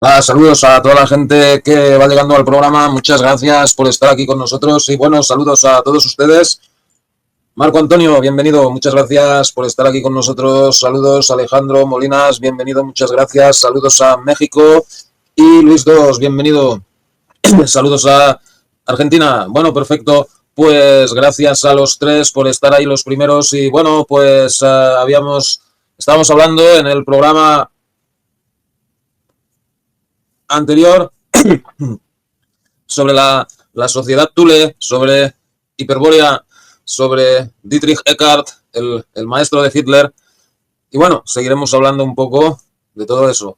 Saludos a toda la gente que va llegando al programa. Muchas gracias por estar aquí con nosotros y bueno, saludos a todos ustedes. Marco Antonio, bienvenido. Muchas gracias por estar aquí con nosotros. Saludos Alejandro Molinas, bienvenido. Muchas gracias. Saludos a México y Luis II, bienvenido. Saludos a Argentina. Bueno, perfecto. Pues gracias a los tres por estar ahí los primeros y bueno, pues estábamos hablando en el programa anterior sobre la sociedad Thule, sobre Hiperbórea, sobre Dietrich Eckart, el maestro de Hitler. Y bueno, seguiremos hablando un poco de todo eso.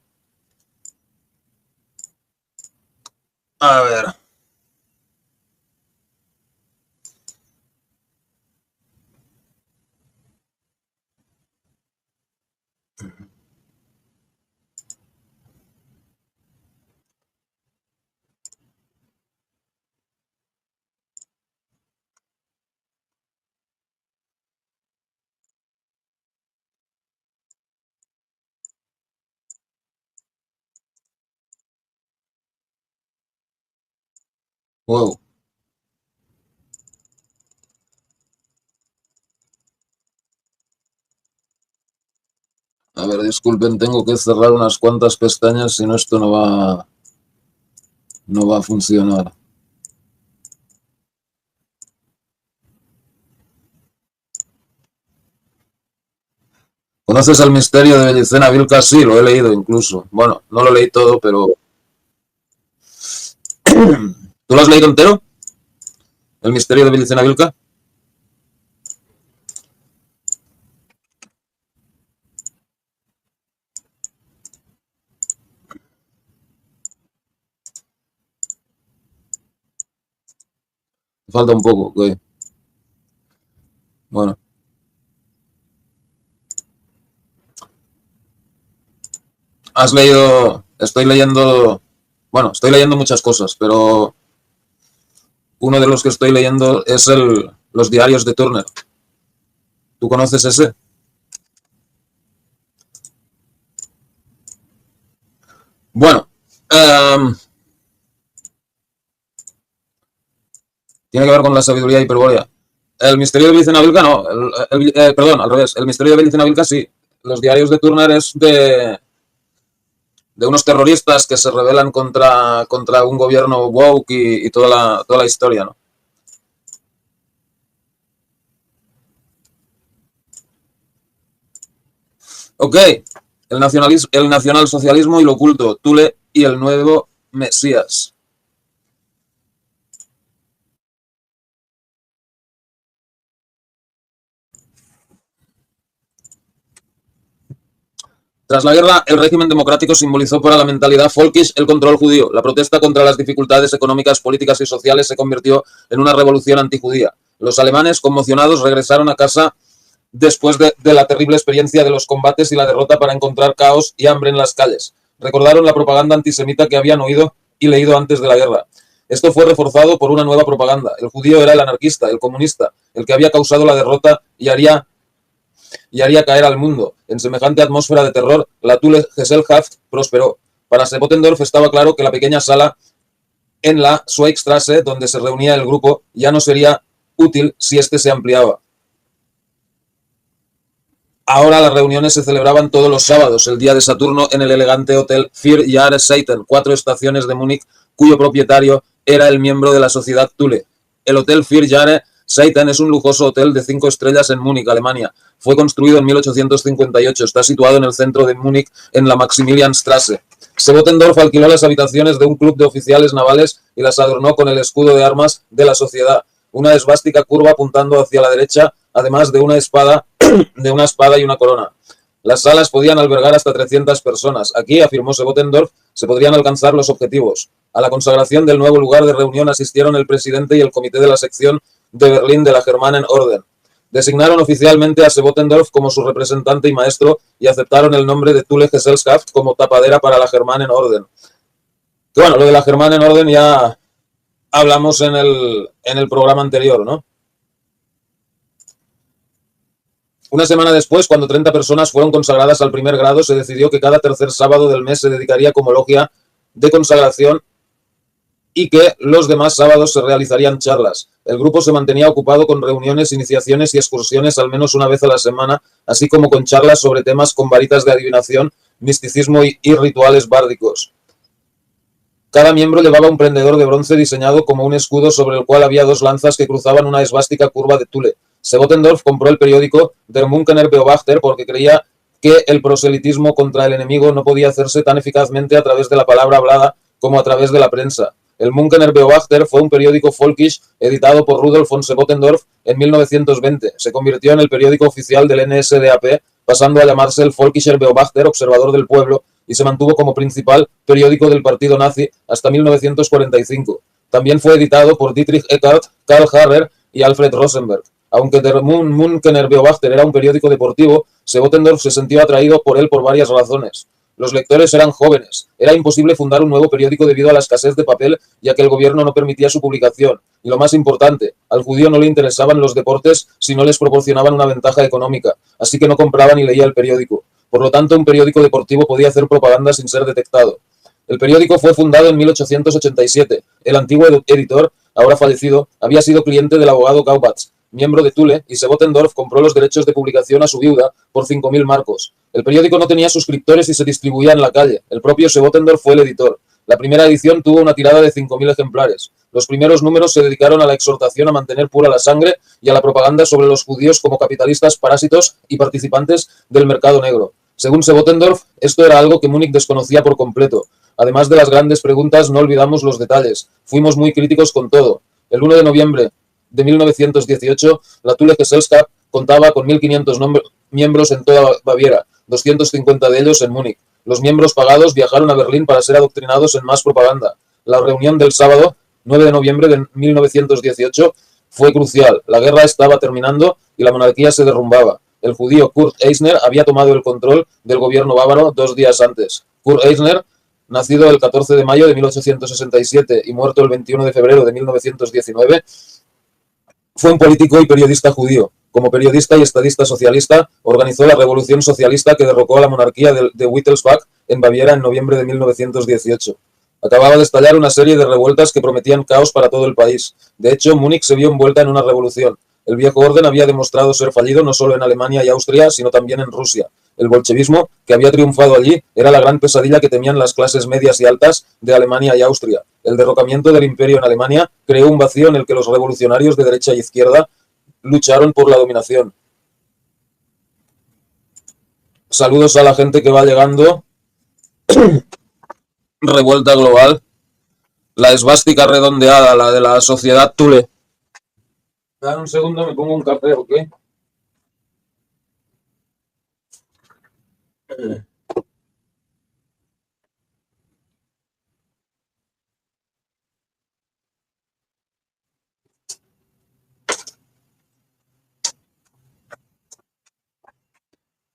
A ver. Wow. A ver, disculpen, tengo que cerrar unas cuantas pestañas, si no esto no va a funcionar. ¿Conoces el misterio de Bellicena Vilca? Sí, lo he leído incluso. Bueno, no lo leí todo, pero... ¿Tú lo has leído entero? ¿El misterio de Bellicena Vilca? Falta un poco, ok. Bueno. Has leído... Estoy leyendo... Bueno, estoy leyendo muchas cosas, pero uno de los que estoy leyendo es los diarios de Turner. ¿Tú conoces ese? Bueno, tiene que ver con la sabiduría hiperbórea. El misterio de Belicena Vilca no, perdón, al revés. El misterio de Belicena Vilca sí. Los diarios de Turner es de unos terroristas que se rebelan contra un gobierno woke y toda la historia, ¿no? Ok, el nacionalsocialismo y lo oculto, Thule y el nuevo Mesías. Tras la guerra, el régimen democrático simbolizó para la mentalidad folkish el control judío. La protesta contra las dificultades económicas, políticas y sociales se convirtió en una revolución antijudía. Los alemanes, conmocionados, regresaron a casa después de la terrible experiencia de los combates y la derrota para encontrar caos y hambre en las calles. Recordaron la propaganda antisemita que habían oído y leído antes de la guerra. Esto fue reforzado por una nueva propaganda. El judío era el anarquista, el comunista, el que había causado la derrota y haría caer al mundo. En semejante atmósfera de terror, la Thule Gesellschaft prosperó. Para Sepotendorf estaba claro que la pequeña sala en la Schweigstrasse, donde se reunía el grupo, ya no sería útil si éste se ampliaba. Ahora las reuniones se celebraban todos los sábados, el día de Saturno, en el elegante hotel Vier Jahre Zeiten, 4 estaciones de Múnich, cuyo propietario era el miembro de la sociedad Thule. El hotel Vier Jahre Zeiten es un lujoso hotel de 5 estrellas en Múnich, Alemania. Fue construido en 1858, está situado en el centro de Múnich, en la Maximilianstrasse. Sebotendorf alquiló las habitaciones de un club de oficiales navales y las adornó con el escudo de armas de la sociedad, una esvástica curva apuntando hacia la derecha, además de una espada y una corona. Las salas podían albergar hasta 300 personas. Aquí, afirmó Sebotendorf, se podrían alcanzar los objetivos. A la consagración del nuevo lugar de reunión asistieron el presidente y el comité de la sección de Berlín de la Germanen Orden. Designaron oficialmente a Sebotendorf como su representante y maestro y aceptaron el nombre de Thule Gesellschaft como tapadera para la Germanen Orden. Que bueno, lo de la Germanen Orden ya hablamos en el programa anterior, ¿no? Una semana después, cuando 30 personas fueron consagradas al primer grado, se decidió que cada tercer sábado del mes se dedicaría como logia de consagración y que los demás sábados se realizarían charlas. El grupo se mantenía ocupado con reuniones, iniciaciones y excursiones al menos una vez a la semana, así como con charlas sobre temas con varitas de adivinación, misticismo y rituales bárdicos. Cada miembro llevaba un prendedor de bronce diseñado como un escudo sobre el cual había dos lanzas que cruzaban una esvástica curva de Thule. Sevotendorf compró el periódico Der Münchener Beobachter porque creía que el proselitismo contra el enemigo no podía hacerse tan eficazmente a través de la palabra hablada como a través de la prensa. El Münchener Beobachter fue un periódico folkish editado por Rudolf von Sevotendorf en 1920. Se convirtió en el periódico oficial del NSDAP, pasando a llamarse el Volkischer Beobachter, observador del pueblo, y se mantuvo como principal periódico del partido nazi hasta 1945. También fue editado por Dietrich Eckart, Karl Harrer y Alfred Rosenberg. Aunque der Münchener Beobachter era un periódico deportivo, Sevotendorf se sintió atraído por él por varias razones. Los lectores eran jóvenes. Era imposible fundar un nuevo periódico debido a la escasez de papel, ya que el gobierno no permitía su publicación. Y lo más importante, al judío no le interesaban los deportes si no les proporcionaban una ventaja económica, así que no compraba ni leía el periódico. Por lo tanto, un periódico deportivo podía hacer propaganda sin ser detectado. El periódico fue fundado en 1887. El antiguo editor, ahora fallecido, había sido cliente del abogado Gaubatz, miembro de Thule, y Sevotendorf compró los derechos de publicación a su viuda por 5.000 marcos. El periódico no tenía suscriptores y se distribuía en la calle. El propio Sevotendorf fue el editor. La primera edición tuvo una tirada de 5.000 ejemplares. Los primeros números se dedicaron a la exhortación a mantener pura la sangre y a la propaganda sobre los judíos como capitalistas parásitos y participantes del mercado negro. Según Sevotendorf, esto era algo que Múnich desconocía por completo. Además de las grandes preguntas, no olvidamos los detalles. Fuimos muy críticos con todo. El 1 de noviembre de 1918, la Thule Gesellschaft contaba con 1.500 miembros en toda Baviera, 250 de ellos en Múnich. Los miembros pagados viajaron a Berlín para ser adoctrinados en más propaganda. La reunión del sábado, 9 de noviembre de 1918, fue crucial. La guerra estaba terminando y la monarquía se derrumbaba. El judío Kurt Eisner había tomado el control del gobierno bávaro 2 días antes. Kurt Eisner, nacido el 14 de mayo de 1867 y muerto el 21 de febrero de 1919, fue un político y periodista judío. Como periodista y estadista socialista, organizó la revolución socialista que derrocó a la monarquía de Wittelsbach en Baviera en noviembre de 1918. Acababa de estallar una serie de revueltas que prometían caos para todo el país. De hecho, Múnich se vio envuelta en una revolución. El viejo orden había demostrado ser fallido no solo en Alemania y Austria, sino también en Rusia. El bolchevismo, que había triunfado allí, era la gran pesadilla que temían las clases medias y altas de Alemania y Austria. El derrocamiento del imperio en Alemania creó un vacío en el que los revolucionarios de derecha e izquierda lucharon por la dominación. Saludos a la gente que va llegando. Revuelta global. La esvástica redondeada, la de la sociedad Thule. Dame un segundo, me pongo un café, ¿ok?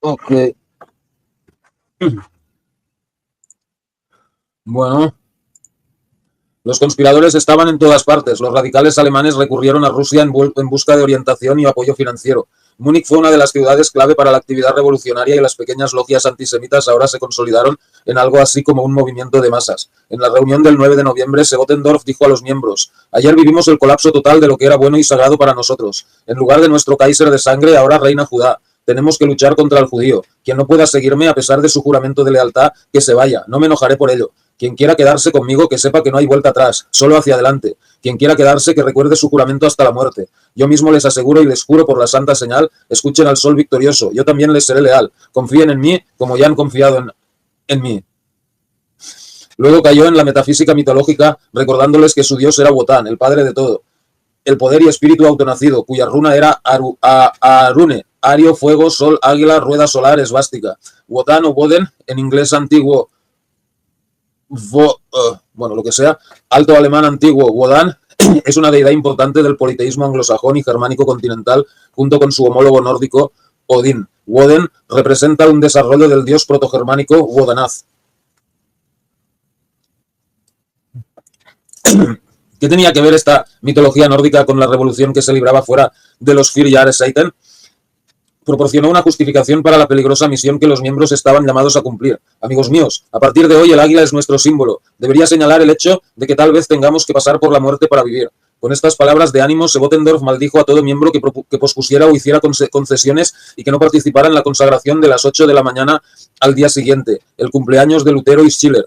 Ok. Bueno. Los conspiradores estaban en todas partes. Los radicales alemanes recurrieron a Rusia en busca de orientación y apoyo financiero. Múnich fue una de las ciudades clave para la actividad revolucionaria y las pequeñas logias antisemitas ahora se consolidaron en algo así como un movimiento de masas. En la reunión del 9 de noviembre, Sevotendorf dijo a los miembros: «Ayer vivimos el colapso total de lo que era bueno y sagrado para nosotros. En lugar de nuestro Kaiser de sangre, ahora reina Judá. Tenemos que luchar contra el judío. Quien no pueda seguirme a pesar de su juramento de lealtad, que se vaya. No me enojaré por ello. Quien quiera quedarse conmigo, que sepa que no hay vuelta atrás, solo hacia adelante. Quien quiera quedarse, que recuerde su juramento hasta la muerte. Yo mismo les aseguro y les juro por la santa señal, escuchen al sol victorioso. Yo también les seré leal. Confíen en mí como ya han confiado en mí». Luego cayó en la metafísica mitológica, recordándoles que su dios era Wotan, el padre de todo. El poder y espíritu autonacido, cuya runa era Arune, Ario, fuego, sol, águila, rueda solar, esvástica. Wotan o Woden, en inglés antiguo, bueno, lo que sea, alto alemán antiguo, Wodan, es una deidad importante del politeísmo anglosajón y germánico continental, junto con su homólogo nórdico, Odín. Woden representa un desarrollo del dios protogermánico Wodanaz. ¿Qué tenía que ver esta mitología nórdica con la revolución que se libraba fuera de los Vier Jahre Zeiten? proporcionó una justificación para la peligrosa misión que los miembros estaban llamados a cumplir. Amigos míos, a partir de hoy el águila es nuestro símbolo. Debería señalar el hecho de que tal vez tengamos que pasar por la muerte para vivir. Con estas palabras de ánimo, Sebotendorf maldijo a todo miembro que pospusiera o hiciera concesiones y que no participara en la consagración de las 8 de la mañana al día siguiente, el cumpleaños de Lutero y Schiller.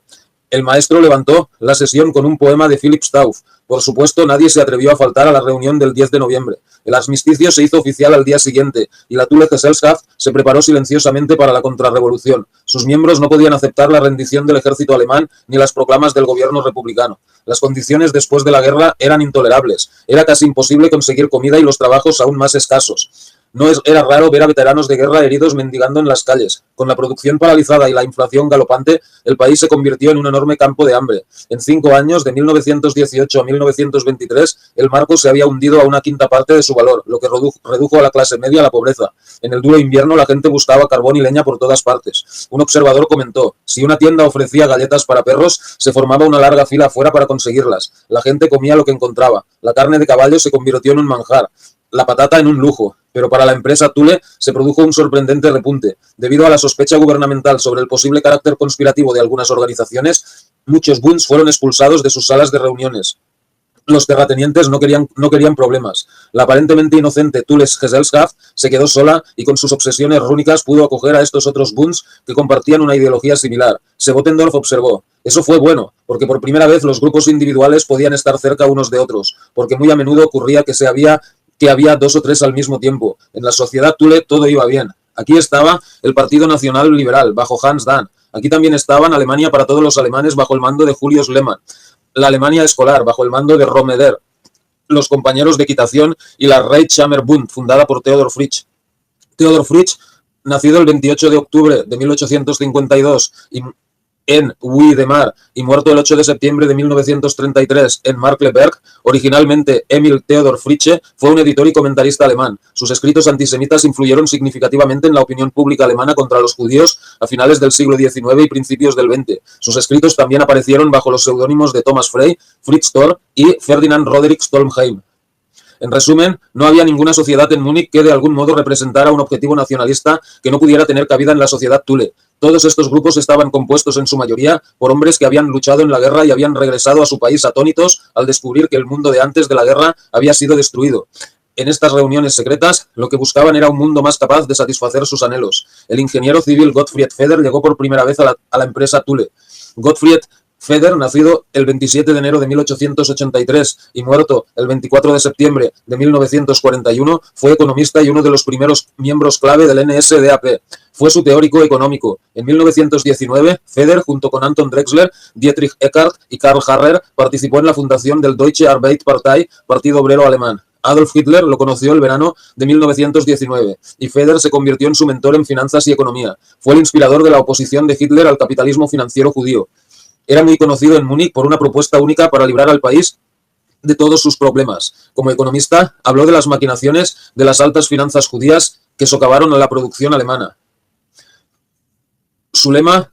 El maestro levantó la sesión con un poema de Philipp Stauff. Por supuesto, nadie se atrevió a faltar a la reunión del 10 de noviembre. El armisticio se hizo oficial al día siguiente y la Thule Gesellschaft se preparó silenciosamente para la contrarrevolución. Sus miembros no podían aceptar la rendición del ejército alemán ni las proclamas del gobierno republicano. Las condiciones después de la guerra eran intolerables. Era casi imposible conseguir comida y los trabajos aún más escasos. Era raro ver a veteranos de guerra heridos mendigando en las calles. Con la producción paralizada y la inflación galopante, el país se convirtió en un enorme campo de hambre. En 5 años, de 1918 a 1923, el marco se había hundido a una quinta parte de su valor, lo que redujo a la clase media a la pobreza. En el duro invierno, la gente buscaba carbón y leña por todas partes. Un observador comentó: si una tienda ofrecía galletas para perros, se formaba una larga fila afuera para conseguirlas. La gente comía lo que encontraba. La carne de caballo se convirtió en un manjar, la patata en un lujo, pero para la empresa Thule se produjo un sorprendente repunte. Debido a la sospecha gubernamental sobre el posible carácter conspirativo de algunas organizaciones, muchos Bunds fueron expulsados de sus salas de reuniones. Los terratenientes no querían problemas. La aparentemente inocente Thule Gesellschaft se quedó sola y con sus obsesiones rúnicas pudo acoger a estos otros Bunds que compartían una ideología similar. Sebotendorf observó: eso fue bueno, porque por primera vez los grupos individuales podían estar cerca unos de otros, porque muy a menudo ocurría que había 2 o 3 al mismo tiempo. En la sociedad Thule todo iba bien. Aquí estaba el Partido Nacional Liberal, bajo Hans Dahn. Aquí también estaban Alemania para todos los alemanes, bajo el mando de Julius Lehmann, la Alemania escolar, bajo el mando de Rommeder, los compañeros de equitación y la Reitschammerbund, fundada por Theodor Fritsch. Theodor Fritsch, nacido el 28 de octubre de 1852 en Wiedemar y muerto el 8 de septiembre de 1933 en Markleberg, originalmente Emil Theodor Fritzsche, fue un editor y comentarista alemán. Sus escritos antisemitas influyeron significativamente en la opinión pública alemana contra los judíos a finales del siglo XIX y principios del XX. Sus escritos también aparecieron bajo los seudónimos de Thomas Frey, Fritz Thor y Ferdinand Roderick Stolmheim. En resumen, no había ninguna sociedad en Múnich que de algún modo representara un objetivo nacionalista que no pudiera tener cabida en la sociedad Thule. Todos estos grupos estaban compuestos en su mayoría por hombres que habían luchado en la guerra y habían regresado a su país atónitos al descubrir que el mundo de antes de la guerra había sido destruido. En estas reuniones secretas, lo que buscaban era un mundo más capaz de satisfacer sus anhelos. El ingeniero civil Gottfried Feder llegó por primera vez a la empresa Thule. Gottfried Feder, nacido el 27 de enero de 1883 y muerto el 24 de septiembre de 1941, fue economista y uno de los primeros miembros clave del NSDAP. Fue su teórico económico. En 1919, Feder, junto con Anton Drexler, Dietrich Eckart y Karl Harrer, participó en la fundación del Deutsche Arbeiterpartei, Partido Obrero Alemán. Adolf Hitler lo conoció el verano de 1919 y Feder se convirtió en su mentor en finanzas y economía. Fue el inspirador de la oposición de Hitler al capitalismo financiero judío. Era muy conocido en Múnich por una propuesta única para librar al país de todos sus problemas. Como economista, habló de las maquinaciones de las altas finanzas judías que socavaron a la producción alemana. Su lema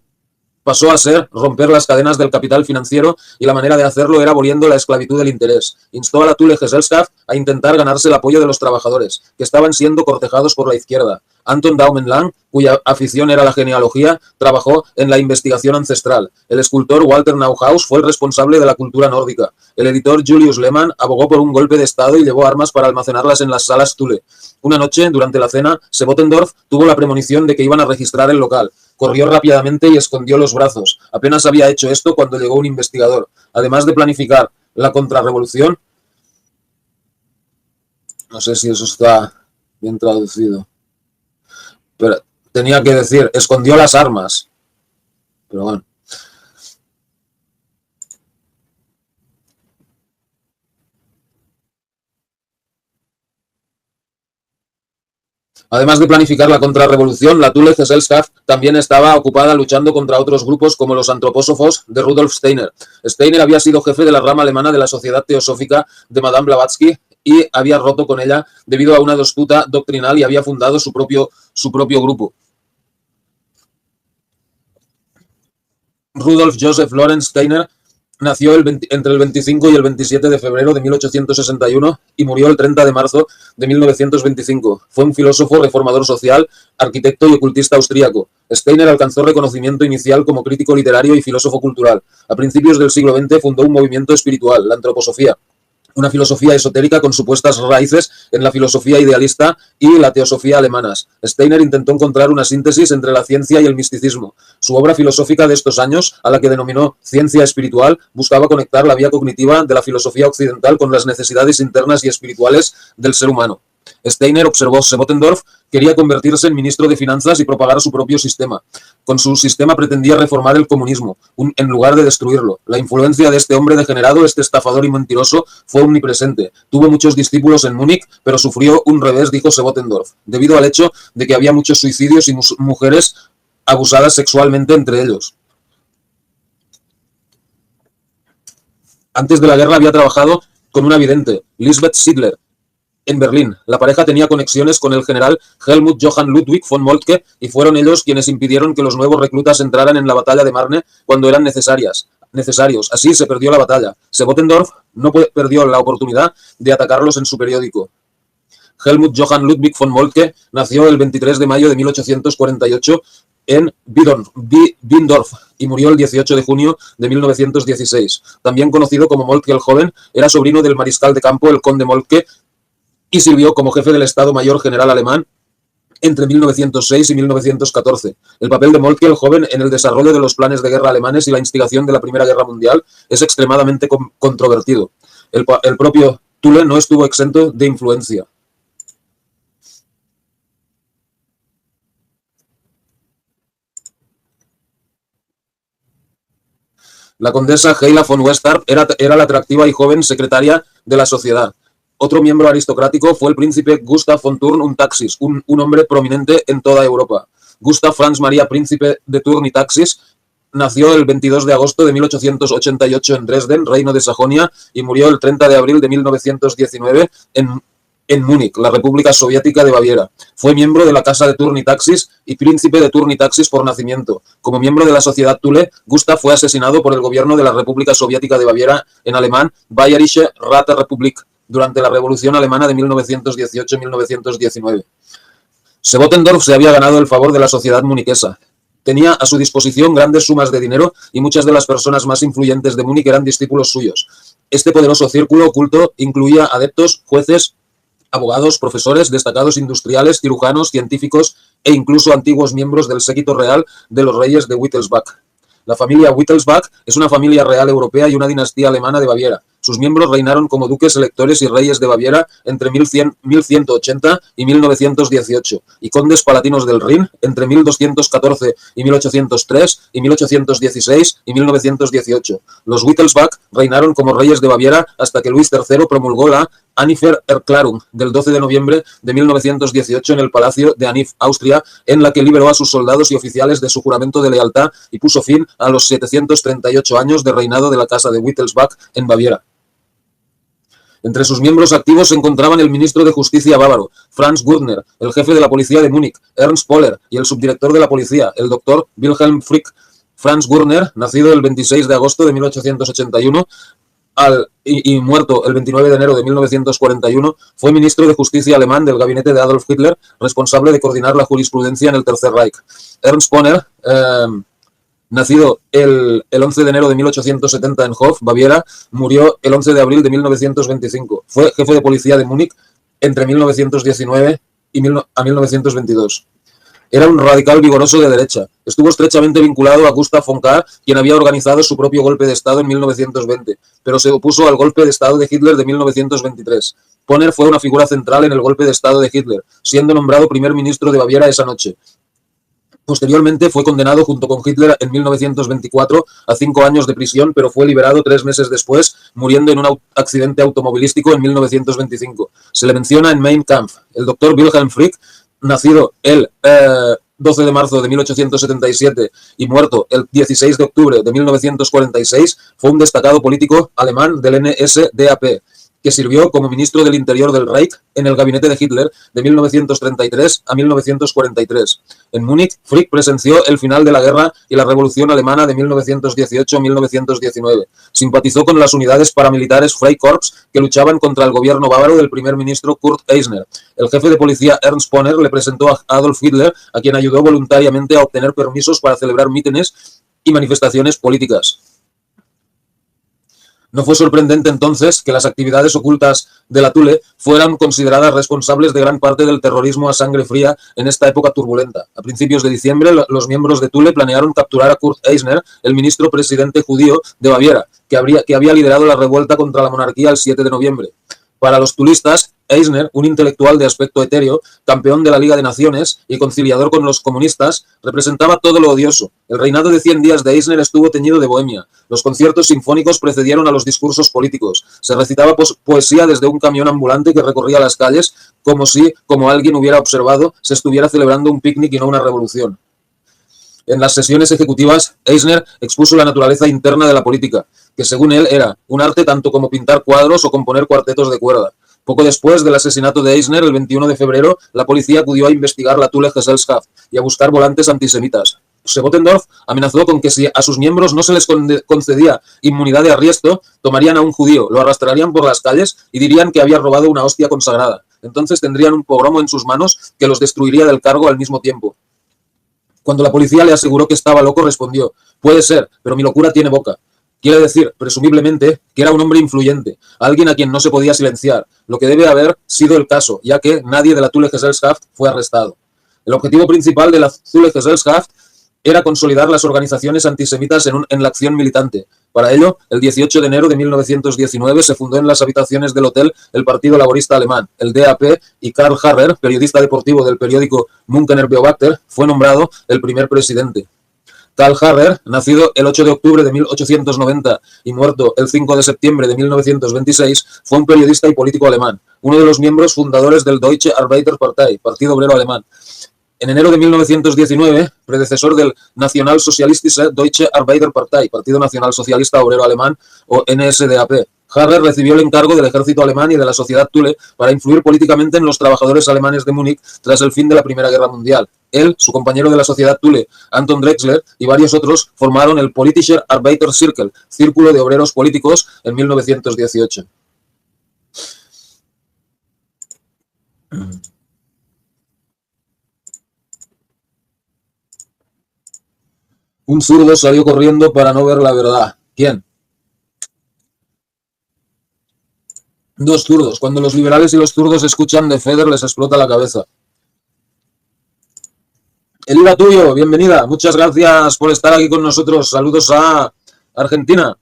pasó a ser romper las cadenas del capital financiero y la manera de hacerlo era aboliendo la esclavitud del interés. Instó a la Thule Gesellschaft a intentar ganarse el apoyo de los trabajadores, que estaban siendo cortejados por la izquierda. Anton Daumen-Lang, cuya afición era la genealogía, trabajó en la investigación ancestral. El escultor Walter Neuhaus fue el responsable de la cultura nórdica. El editor Julius Lehmann abogó por un golpe de estado y llevó armas para almacenarlas en las salas Thule. Una noche, durante la cena, Sebotendorf tuvo la premonición de que iban a registrar el local. Corrió rápidamente y escondió los brazos. Apenas había hecho esto cuando llegó un investigador. Además de planificar la contrarrevolución, no sé si eso está bien traducido, pero tenía que decir, escondió las armas. Pero bueno. Además de planificar la contrarrevolución, la Thule Gesellschaft también estaba ocupada luchando contra otros grupos como los antropósofos de Rudolf Steiner. Steiner había sido jefe de la rama alemana de la Sociedad Teosófica de Madame Blavatsky y había roto con ella debido a una disputa doctrinal y había fundado su propio grupo. Rudolf Joseph Lorenz Steiner Nació entre el 25 y el 27 de febrero de 1861 y murió el 30 de marzo de 1925. Fue un filósofo, reformador social, arquitecto y ocultista austríaco. Steiner alcanzó reconocimiento inicial como crítico literario y filósofo cultural. A principios del siglo XX fundó un movimiento espiritual, la antroposofía, una filosofía esotérica con supuestas raíces en la filosofía idealista y la teosofía alemanas. Steiner intentó encontrar una síntesis entre la ciencia y el misticismo. Su obra filosófica de estos años, a la que denominó ciencia espiritual, buscaba conectar la vía cognitiva de la filosofía occidental con las necesidades internas y espirituales del ser humano. Steiner, observó Sebottendorf, quería convertirse en ministro de finanzas y propagar su propio sistema. Con su sistema pretendía reformar el comunismo, en lugar de destruirlo. La influencia de este hombre degenerado, este estafador y mentiroso, fue omnipresente. Tuvo muchos discípulos en Múnich, pero sufrió un revés, dijo Sebottendorf, debido al hecho de que había muchos suicidios y mujeres abusadas sexualmente entre ellos. Antes de la guerra había trabajado con una vidente, Lisbeth Sidler, en Berlín. La pareja tenía conexiones con el general Helmut Johann Ludwig von Moltke y fueron ellos quienes impidieron que los nuevos reclutas entraran en la batalla de Marne cuando eran necesarios. Así se perdió la batalla. Sebottendorf no perdió la oportunidad de atacarlos en su periódico. Helmut Johann Ludwig von Moltke nació el 23 de mayo de 1848 en Biendorf y murió el 18 de junio de 1916. También conocido como Moltke el Joven, era sobrino del mariscal de campo, el conde Moltke, y sirvió como jefe del Estado Mayor General alemán entre 1906 y 1914. El papel de Moltke el Joven en el desarrollo de los planes de guerra alemanes y la instigación de la Primera Guerra Mundial es extremadamente controvertido. El propio Thule no estuvo exento de influencia. La condesa Heila von Westarp era la atractiva y joven secretaria de la sociedad. Otro miembro aristocrático fue el príncipe Gustav von Thurn und Taxis, un hombre prominente en toda Europa. Gustav Franz Maria, príncipe de Thurn y Taxis, nació el 22 de agosto de 1888 en Dresden, Reino de Sajonia, y murió el 30 de abril de 1919 en Múnich, la República Soviética de Baviera. Fue miembro de la Casa de Thurn y Taxis y príncipe de Thurn y Taxis por nacimiento. Como miembro de la sociedad Thule, Gustav fue asesinado por el gobierno de la República Soviética de Baviera, en alemán Bayerische Räterepublik, durante la Revolución Alemana de 1918-1919. Sebottendorf se había ganado el favor de la sociedad muniquesa. Tenía a su disposición grandes sumas de dinero y muchas de las personas más influyentes de Múnich eran discípulos suyos. Este poderoso círculo oculto incluía adeptos, jueces, abogados, profesores, destacados industriales, cirujanos, científicos e incluso antiguos miembros del séquito real de los reyes de Wittelsbach. La familia Wittelsbach es una familia real europea y una dinastía alemana de Baviera. Sus miembros reinaron como duques, electores y reyes de Baviera entre 1180 y 1918 y condes palatinos del Rin entre 1214 y 1803 y 1816 y 1918. Los Wittelsbach reinaron como reyes de Baviera hasta que Luis III promulgó la Annifer-Erklärung del 12 de noviembre de 1918 en el Palacio de Anif, Austria, en la que liberó a sus soldados y oficiales de su juramento de lealtad y puso fin a los 738 años de reinado de la Casa de Wittelsbach en Baviera. Entre sus miembros activos se encontraban el ministro de Justicia bávaro, Franz Gürtner, el jefe de la policía de Múnich, Ernst Poller, y el subdirector de la policía, el doctor Wilhelm Frick. Franz Gürtner, nacido el 26 de agosto de 1881 y muerto el 29 de enero de 1941, fue ministro de Justicia alemán del gabinete de Adolf Hitler, responsable de coordinar la jurisprudencia en el Tercer Reich. Ernst Poller, nacido el 11 de enero de 1870 en Hof, Baviera, murió el 11 de abril de 1925. Fue jefe de policía de Múnich entre 1919 y 1922. Era un radical vigoroso de derecha. Estuvo estrechamente vinculado a Gustav von Kahr, quien había organizado su propio golpe de Estado en 1920, pero se opuso al golpe de Estado de Hitler de 1923. Poller fue una figura central en el golpe de Estado de Hitler, siendo nombrado primer ministro de Baviera esa noche. Posteriormente fue condenado junto con Hitler en 1924 a 5 años de prisión, pero fue liberado 3 meses después, muriendo en un accidente automovilístico en 1925. Se le menciona en Mein Kampf. El doctor Wilhelm Frick, nacido el 12 de marzo de 1877 y muerto el 16 de octubre de 1946, fue un destacado político alemán del NSDAP. que sirvió como ministro del Interior del Reich en el gabinete de Hitler de 1933 a 1943. En Múnich, Frick presenció el final de la guerra y la Revolución Alemana de 1918-1919. Simpatizó con las unidades paramilitares Freikorps que luchaban contra el gobierno bávaro del primer ministro Kurt Eisner. El jefe de policía Ernst Poner le presentó a Adolf Hitler, a quien ayudó voluntariamente a obtener permisos para celebrar mítines y manifestaciones políticas. No fue sorprendente entonces que las actividades ocultas de la Thule fueran consideradas responsables de gran parte del terrorismo a sangre fría en esta época turbulenta. A principios de diciembre, los miembros de Thule planearon capturar a Kurt Eisner, el ministro presidente judío de Baviera, que había liderado la revuelta contra la monarquía el 7 de noviembre. Para los tulistas, Eisner, un intelectual de aspecto etéreo, campeón de la Liga de Naciones y conciliador con los comunistas, representaba todo lo odioso. El reinado de 100 días de Eisner estuvo teñido de bohemia. Los conciertos sinfónicos precedieron a los discursos políticos. Se recitaba poesía desde un camión ambulante que recorría las calles, como si, como alguien hubiera observado, se estuviera celebrando un picnic y no una revolución. En las sesiones ejecutivas, Eisner expuso la naturaleza interna de la política, que según él era un arte tanto como pintar cuadros o componer cuartetos de cuerda. Poco después del asesinato de Eisner, el 21 de febrero, la policía acudió a investigar la Thule Gesellschaft y a buscar volantes antisemitas. Sebotendorf amenazó con que si a sus miembros no se les concedía inmunidad de arresto, tomarían a un judío, lo arrastrarían por las calles y dirían que había robado una hostia consagrada. Entonces tendrían un pogromo en sus manos que los destruiría del cargo al mismo tiempo. Cuando la policía le aseguró que estaba loco, respondió: «Puede ser, pero mi locura tiene boca». Quiere decir, presumiblemente, que era un hombre influyente, alguien a quien no se podía silenciar, lo que debe haber sido el caso, ya que nadie de la Thule Gesellschaft fue arrestado. El objetivo principal de la Thule Gesellschaft era consolidar las organizaciones antisemitas en la acción militante. Para ello, el 18 de enero de 1919 se fundó en las habitaciones del hotel el Partido Laborista Alemán, el DAP, y Karl Harrer, periodista deportivo del periódico Münchener Beobachter, fue nombrado el primer presidente. Karl Harrer, nacido el 8 de octubre de 1890 y muerto el 5 de septiembre de 1926, fue un periodista y político alemán, uno de los miembros fundadores del Deutsche Arbeiterpartei, Partido Obrero Alemán. En enero de 1919, predecesor del Nationalsozialistische Deutsche Arbeiterpartei, Partido Nacional Socialista Obrero Alemán, o NSDAP, Harrer recibió el encargo del ejército alemán y de la sociedad Thule para influir políticamente en los trabajadores alemanes de Múnich tras el fin de la Primera Guerra Mundial. Él, su compañero de la sociedad Thule, Anton Drexler, y varios otros formaron el Politischer Arbeiterzirkel, Círculo de Obreros Políticos, en 1918. Un zurdo salió corriendo para no ver la verdad. ¿Quién? Dos zurdos. Cuando los liberales y los zurdos escuchan de Feder les explota la cabeza. Elida Tuyo, bienvenida. Muchas gracias por estar aquí con nosotros. Saludos a Argentina.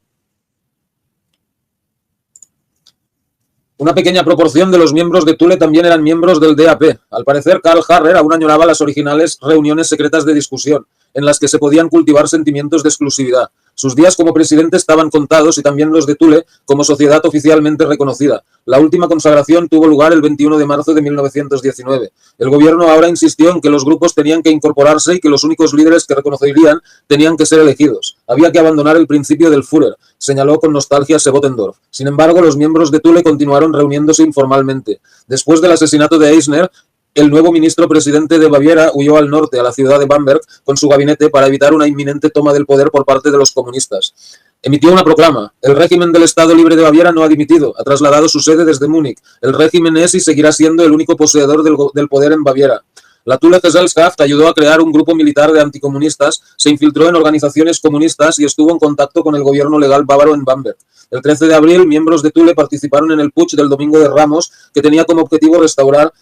Una pequeña proporción de los miembros de Thule también eran miembros del DAP. Al parecer, Karl Harrer aún añoraba las originales reuniones secretas de discusión, en las que se podían cultivar sentimientos de exclusividad. Sus días como presidente estaban contados y también los de Thule como sociedad oficialmente reconocida. La última consagración tuvo lugar el 21 de marzo de 1919. El gobierno ahora insistió en que los grupos tenían que incorporarse y que los únicos líderes que reconocerían tenían que ser elegidos. Había que abandonar el principio del Führer, señaló con nostalgia Sebotendorf. Sin embargo, los miembros de Thule continuaron reuniéndose informalmente. Después del asesinato de Eisner, el nuevo ministro presidente de Baviera huyó al norte, a la ciudad de Bamberg, con su gabinete para evitar una inminente toma del poder por parte de los comunistas. Emitió una proclama: el régimen del Estado Libre de Baviera no ha dimitido, ha trasladado su sede desde Múnich. El régimen es y seguirá siendo el único poseedor del poder en Baviera. La Thule Gesellschaft ayudó a crear un grupo militar de anticomunistas, se infiltró en organizaciones comunistas y estuvo en contacto con el gobierno legal bávaro en Bamberg. El 13 de abril, miembros de Thule participaron en el putsch del Domingo de Ramos, que tenía como objetivo restaurar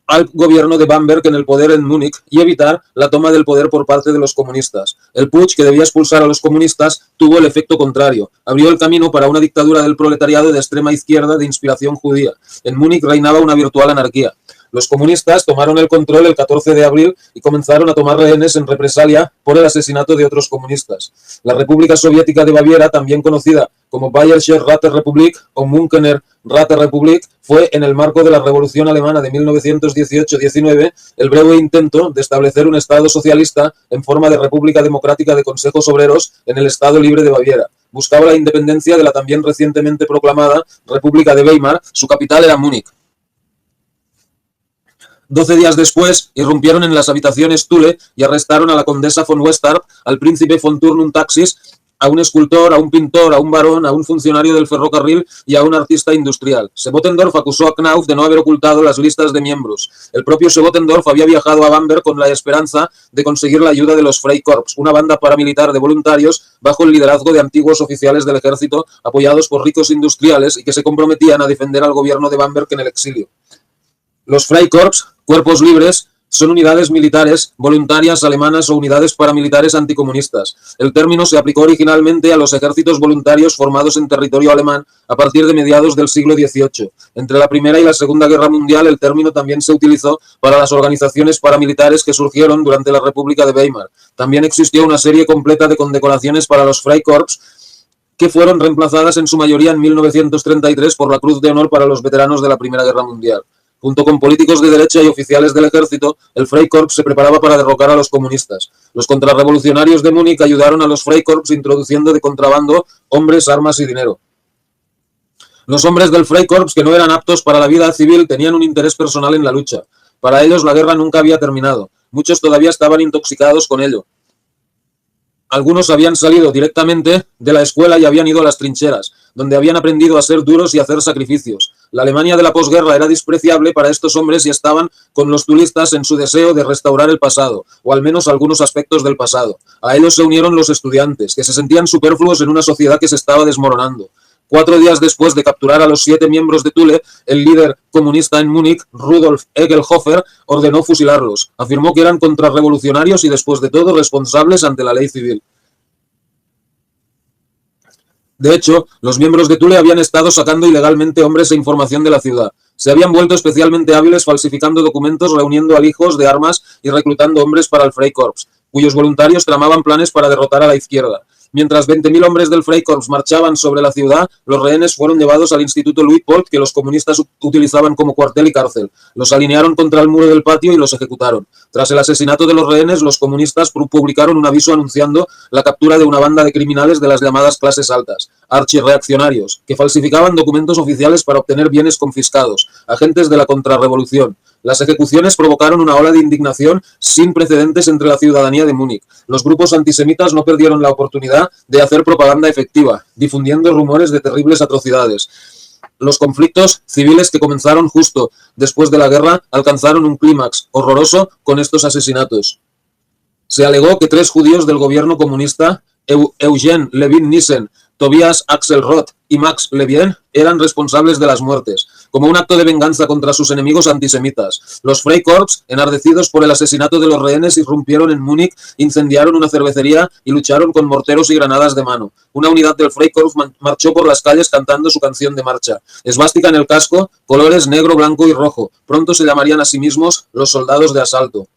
al gobierno de Bamberg en el poder en Múnich y evitar la toma del poder por parte de los comunistas. El putsch, que debía expulsar a los comunistas, tuvo el efecto contrario. Abrió el camino para una dictadura del proletariado de extrema izquierda de inspiración judía. En Múnich reinaba una virtual anarquía. Los comunistas tomaron el control el 14 de abril y comenzaron a tomar rehenes en represalia por el asesinato de otros comunistas. La República Soviética de Baviera, también conocida como Bayerische Räterepublik o Münchener Räterepublik, fue, en el marco de la Revolución Alemana de 1918-19, el breve intento de establecer un Estado socialista en forma de República Democrática de Consejos Obreros en el Estado Libre de Baviera. Buscaba la independencia de la también recientemente proclamada República de Weimar. Su capital era Múnich. 12 días después, irrumpieron en las habitaciones Thule y arrestaron a la condesa von Westarp, al príncipe von Turnum Taxis, a un escultor, a un pintor, a un barón, a un funcionario del ferrocarril y a un artista industrial. Sebottendorf acusó a Knauf de no haber ocultado las listas de miembros. El propio Sebottendorf había viajado a Bamberg con la esperanza de conseguir la ayuda de los Freikorps, una banda paramilitar de voluntarios bajo el liderazgo de antiguos oficiales del ejército apoyados por ricos industriales y que se comprometían a defender al gobierno de Bamberg en el exilio. Los Freikorps, cuerpos libres, son unidades militares voluntarias alemanas o unidades paramilitares anticomunistas. El término se aplicó originalmente a los ejércitos voluntarios formados en territorio alemán a partir de mediados del siglo XVIII. Entre la Primera y la Segunda Guerra Mundial, el término también se utilizó para las organizaciones paramilitares que surgieron durante la República de Weimar. También existió una serie completa de condecoraciones para los Freikorps, que fueron reemplazadas en su mayoría en 1933 por la Cruz de Honor para los veteranos de la Primera Guerra Mundial. Junto con políticos de derecha y oficiales del ejército, el Freikorps se preparaba para derrocar a los comunistas. Los contrarrevolucionarios de Múnich ayudaron a los Freikorps introduciendo de contrabando hombres, armas y dinero. Los hombres del Freikorps, que no eran aptos para la vida civil, tenían un interés personal en la lucha. Para ellos la guerra nunca había terminado. Muchos todavía estaban intoxicados con ello. Algunos habían salido directamente de la escuela y habían ido a las trincheras, donde habían aprendido a ser duros y a hacer sacrificios. La Alemania de la posguerra era despreciable para estos hombres y estaban con los tulistas en su deseo de restaurar el pasado, o al menos algunos aspectos del pasado. A ellos se unieron los estudiantes, que se sentían superfluos en una sociedad que se estaba desmoronando. 4 días después de capturar a los 7 miembros de Thule, el líder comunista en Múnich, Rudolf Egelhofer, ordenó fusilarlos. Afirmó que eran contrarrevolucionarios y, después de todo, responsables ante la ley civil. De hecho, los miembros de Thule habían estado sacando ilegalmente hombres e información de la ciudad. Se habían vuelto especialmente hábiles falsificando documentos, reuniendo alijos de armas y reclutando hombres para el Freikorps, cuyos voluntarios tramaban planes para derrotar a la izquierda. Mientras 20.000 hombres del Freikorps marchaban sobre la ciudad, los rehenes fueron llevados al Instituto Luitpold, que los comunistas utilizaban como cuartel y cárcel. Los alinearon contra el muro del patio y los ejecutaron. Tras el asesinato de los rehenes, los comunistas publicaron un aviso anunciando la captura de una banda de criminales de las llamadas clases altas, archirreaccionarios, que falsificaban documentos oficiales para obtener bienes confiscados, agentes de la contrarrevolución. Las ejecuciones provocaron una ola de indignación sin precedentes entre la ciudadanía de Múnich. Los grupos antisemitas no perdieron la oportunidad de hacer propaganda efectiva, difundiendo rumores de terribles atrocidades. Los conflictos civiles que comenzaron justo después de la guerra alcanzaron un clímax horroroso con estos asesinatos. Se alegó que 3 judíos del gobierno comunista, Eugen Levin-Nissen, Tobias Axelrod y Max Levien, eran responsables de las muertes, como un acto de venganza contra sus enemigos antisemitas. Los Freikorps, enardecidos por el asesinato de los rehenes, irrumpieron en Múnich, incendiaron una cervecería y lucharon con morteros y granadas de mano. Una unidad del Freikorps marchó por las calles cantando su canción de marcha. Esvástica en el casco, colores negro, blanco y rojo. Pronto se llamarían a sí mismos los soldados de asalto.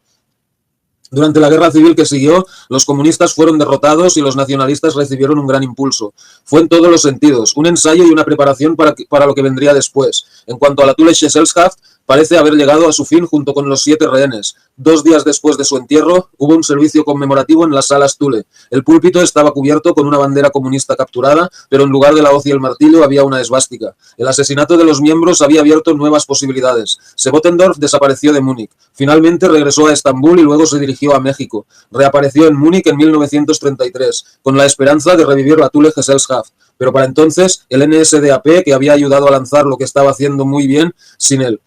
Durante la guerra civil que siguió, los comunistas fueron derrotados y los nacionalistas recibieron un gran impulso. Fue en todos los sentidos, un ensayo y una preparación para lo que vendría después. En cuanto a la Thulische Gesellschaft, parece haber llegado a su fin junto con los 7 rehenes. 2 días después de su entierro, hubo un servicio conmemorativo en las salas Thule. El púlpito estaba cubierto con una bandera comunista capturada, pero en lugar de la hoz y el martillo había una esvástica. El asesinato de los miembros había abierto nuevas posibilidades. Sebottendorf desapareció de Múnich. Finalmente regresó a Estambul y luego se dirigió a México. Reapareció en Múnich en 1933, con la esperanza de revivir la Thule Gesellschaft. Pero para entonces, el NSDAP, que había ayudado a lanzar lo que estaba haciendo muy bien, sin él.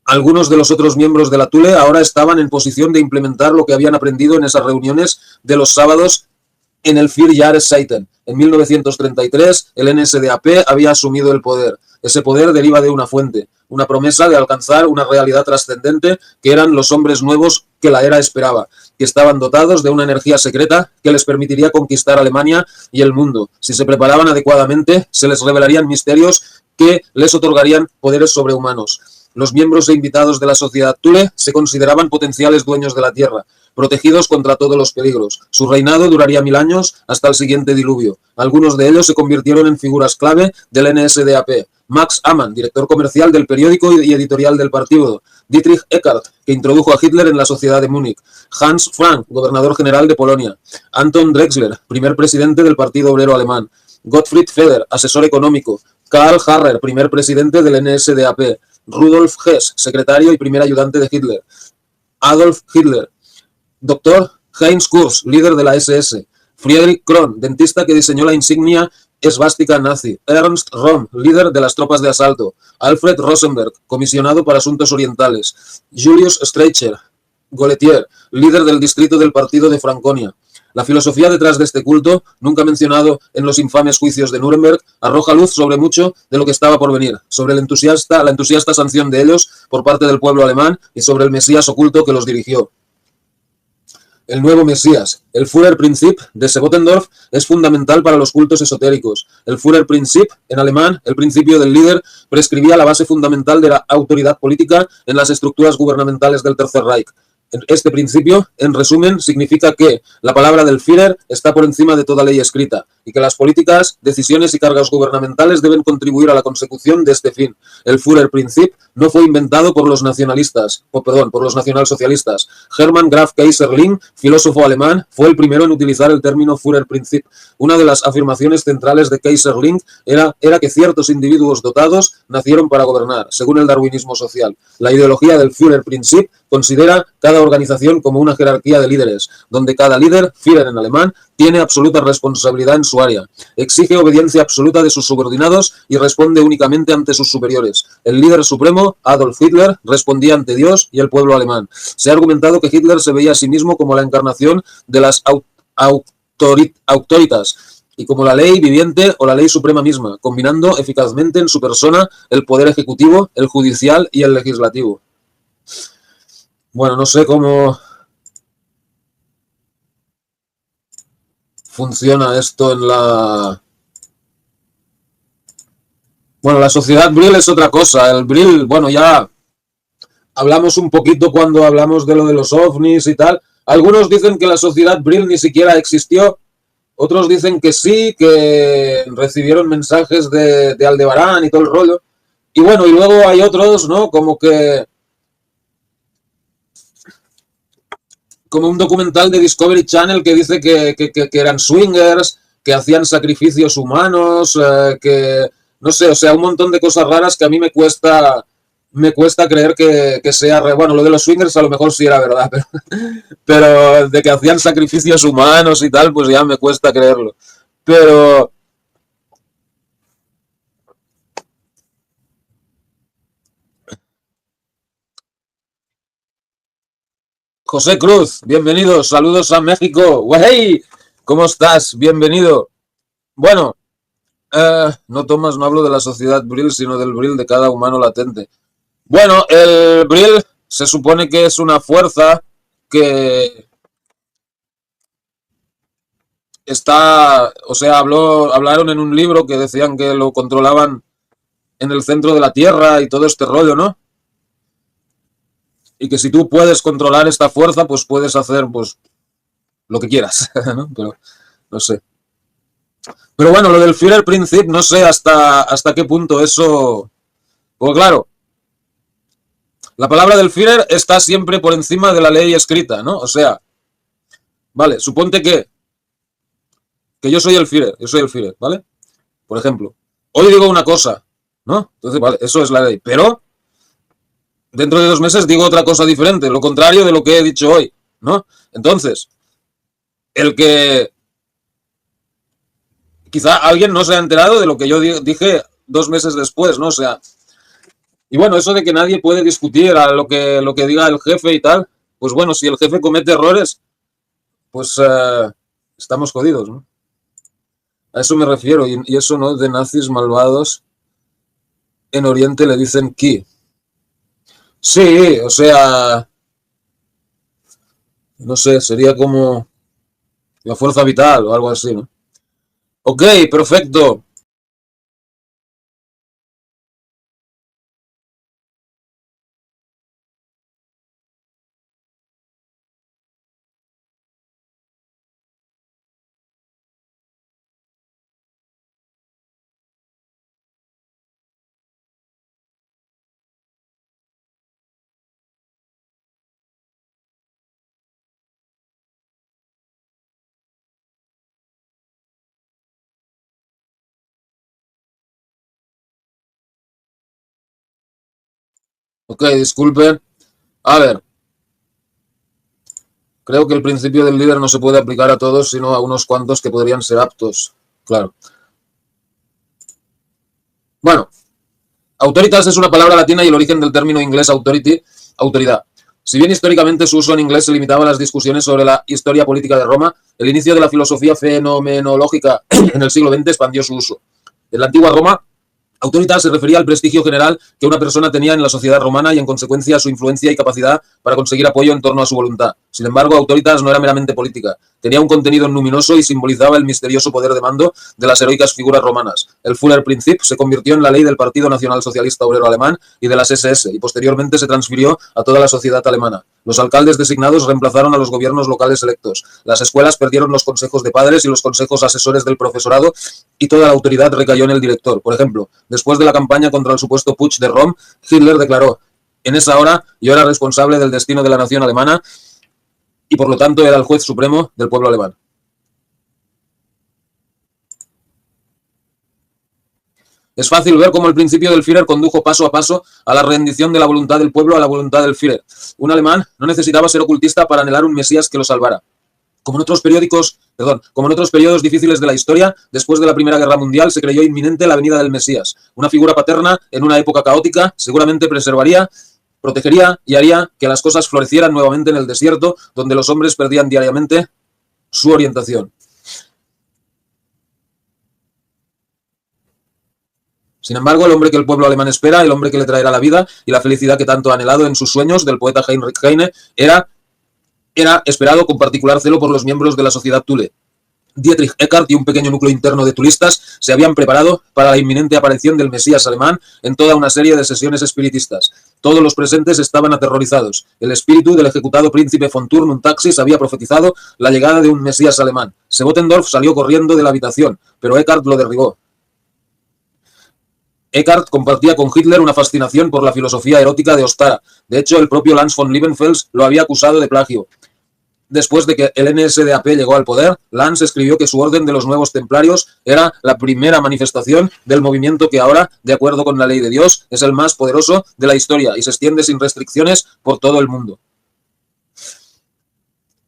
Algunos de los otros miembros de la Thule ahora estaban en posición de implementar lo que habían aprendido en esas reuniones de los sábados en el Vier Jahreszeiten. En 1933, el NSDAP había asumido el poder. Ese poder deriva de una fuente, una promesa de alcanzar una realidad trascendente que eran los hombres nuevos que la era esperaba, que estaban dotados de una energía secreta que les permitiría conquistar Alemania y el mundo. Si se preparaban adecuadamente, se les revelarían misterios que les otorgarían poderes sobrehumanos. Los miembros e invitados de la sociedad Thule se consideraban potenciales dueños de la tierra, protegidos contra todos los peligros. Su reinado duraría 1000 años hasta el siguiente diluvio. Algunos de ellos se convirtieron en figuras clave del NSDAP. Max Amann, director comercial del periódico y editorial del partido. Dietrich Eckart, que introdujo a Hitler en la sociedad de Múnich. Hans Frank, gobernador general de Polonia. Anton Drexler, primer presidente del Partido Obrero Alemán. Gottfried Feder, asesor económico. Karl Harrer, primer presidente del NSDAP. Rudolf Hess, secretario y primer ayudante de Hitler. Adolf Hitler. Dr. Heinz Kurz, líder de la SS. Friedrich Kron, dentista que diseñó la insignia esvástica nazi. Ernst Röhm, líder de las tropas de asalto. Alfred Rosenberg, comisionado para asuntos orientales. Julius Streicher, Goletier, líder del distrito del partido de Franconia. La filosofía detrás de este culto, nunca mencionado en los infames juicios de Nuremberg, arroja luz sobre mucho de lo que estaba por venir, sobre la entusiasta sanción de ellos por parte del pueblo alemán y sobre el Mesías oculto que los dirigió. El nuevo Mesías. El Führerprinzip de Sebotendorf es fundamental para los cultos esotéricos. El Führerprinzip, en alemán, el principio del líder, prescribía la base fundamental de la autoridad política en las estructuras gubernamentales del Tercer Reich. Este principio, en resumen, significa que la palabra del Führer está por encima de toda ley escrita y que las políticas, decisiones y cargas gubernamentales deben contribuir a la consecución de este fin. El Führerprinzip no fue inventado por los por los nacionalsocialistas. Hermann Graf Kaiserling, filósofo alemán, fue el primero en utilizar el término Führerprinzip. Una de las afirmaciones centrales de Kaiserling era que ciertos individuos dotados nacieron para gobernar, según el darwinismo social. La ideología del Führerprinzip considera cada organización como una jerarquía de líderes, donde cada líder, Führer en alemán, tiene absoluta responsabilidad en su área. Exige obediencia absoluta de sus subordinados y responde únicamente ante sus superiores. El líder supremo, Adolf Hitler, respondía ante Dios y el pueblo alemán. Se ha argumentado que Hitler se veía a sí mismo como la encarnación de las autoritas y como la ley viviente o la ley suprema misma, combinando eficazmente en su persona el poder ejecutivo, el judicial y el legislativo. Bueno, no sé cómo funciona esto en la... Bueno, la sociedad Brill es otra cosa. El Brill, bueno, ya hablamos un poquito cuando hablamos de lo de los ovnis y tal. Algunos dicen que la sociedad Brill ni siquiera existió. Otros dicen que sí, que recibieron mensajes de Aldebarán y todo el rollo. Y bueno, y luego hay otros, ¿no? Como un documental de Discovery Channel que dice que eran swingers, que hacían sacrificios humanos, que no sé, o sea, un montón de cosas raras que a mí me cuesta creer que sea real. Bueno, lo de los swingers a lo mejor sí era verdad, pero de que hacían sacrificios humanos y tal, pues ya me cuesta creerlo. Pero José Cruz, bienvenido, saludos a México. ¡Wey! ¿Cómo estás? Bienvenido. Bueno, no Tomás, no hablo de la sociedad Brill, sino del Brill de cada humano latente. Bueno, el Brill se supone que es una fuerza que está, o sea, hablaron en un libro que decían que lo controlaban en el centro de la Tierra y todo este rollo, ¿no? Y que si tú puedes controlar esta fuerza, pues puedes hacer, pues, lo que quieras, ¿no? Pero, no sé. Pero bueno, lo del Führerprinzip, no sé hasta qué punto eso... Pues claro, la palabra del Führer está siempre por encima de la ley escrita, ¿no? O sea, vale, suponte que yo soy el Führer, ¿vale? Por ejemplo, hoy digo una cosa, ¿no? Entonces, vale, eso es la ley. Pero dentro de 2 meses digo otra cosa diferente, lo contrario de lo que he dicho hoy, ¿no? Entonces, el que quizá alguien no se ha enterado de lo que yo dije 2 meses después, ¿no? O sea, y bueno, eso de que nadie puede discutir a lo que diga el jefe y tal, pues bueno, si el jefe comete errores, pues estamos jodidos, ¿no? A eso me refiero, y eso no de nazis malvados. En Oriente le dicen ki. Sí, o sea, no sé, sería como la fuerza vital o algo así, ¿no? Ok, perfecto. Ok, disculpe. A ver, creo que el principio del líder no se puede aplicar a todos, sino a unos cuantos que podrían ser aptos. Claro. Bueno, autoritas es una palabra latina y el origen del término inglés authority, autoridad. Si bien históricamente su uso en inglés se limitaba a las discusiones sobre la historia política de Roma, el inicio de la filosofía fenomenológica en el siglo XX expandió su uso. En la antigua Roma, autoritas se refería al prestigio general que una persona tenía en la sociedad romana y, en consecuencia, a su influencia y capacidad para conseguir apoyo en torno a su voluntad. Sin embargo, autoritas no era meramente política. Tenía un contenido luminoso y simbolizaba el misterioso poder de mando de las heroicas figuras romanas. El Führerprinzip se convirtió en la ley del Partido Nacional Socialista Obrero Alemán y de las SS, y posteriormente se transfirió a toda la sociedad alemana. Los alcaldes designados reemplazaron a los gobiernos locales electos. Las escuelas perdieron los consejos de padres y los consejos asesores del profesorado, y toda la autoridad recayó en el director. Por ejemplo, después de la campaña contra el supuesto putsch de Rom, Hitler declaró: en esa hora yo era responsable del destino de la nación alemana y por lo tanto era el juez supremo del pueblo alemán. Es fácil ver cómo el principio del Führer condujo paso a paso a la rendición de la voluntad del pueblo a la voluntad del Führer. Un alemán no necesitaba ser ocultista para anhelar un Mesías que lo salvara. Como en otros periodos difíciles de la historia, después de la Primera Guerra Mundial se creyó inminente la venida del Mesías. Una figura paterna en una época caótica seguramente preservaría, protegería y haría que las cosas florecieran nuevamente en el desierto, donde los hombres perdían diariamente su orientación. Sin embargo, el hombre que el pueblo alemán espera, el hombre que le traerá la vida y la felicidad que tanto ha anhelado en sus sueños, del poeta Heinrich Heine, era esperado con particular celo por los miembros de la sociedad Thule. Dietrich Eckart y un pequeño núcleo interno de tulistas se habían preparado para la inminente aparición del Mesías alemán en toda una serie de sesiones espiritistas. Todos los presentes estaban aterrorizados. El espíritu del ejecutado príncipe von Thurn und Taxis había profetizado la llegada de un Mesías alemán. Sebotendorf salió corriendo de la habitación, pero Eckart lo derribó. Eckart compartía con Hitler una fascinación por la filosofía erótica de Ostara. De hecho, el propio Lanz von Liebenfels lo había acusado de plagio. Después de que el NSDAP llegó al poder, Lanz escribió que su orden de los nuevos templarios era la primera manifestación del movimiento que ahora, de acuerdo con la ley de Dios, es el más poderoso de la historia y se extiende sin restricciones por todo el mundo.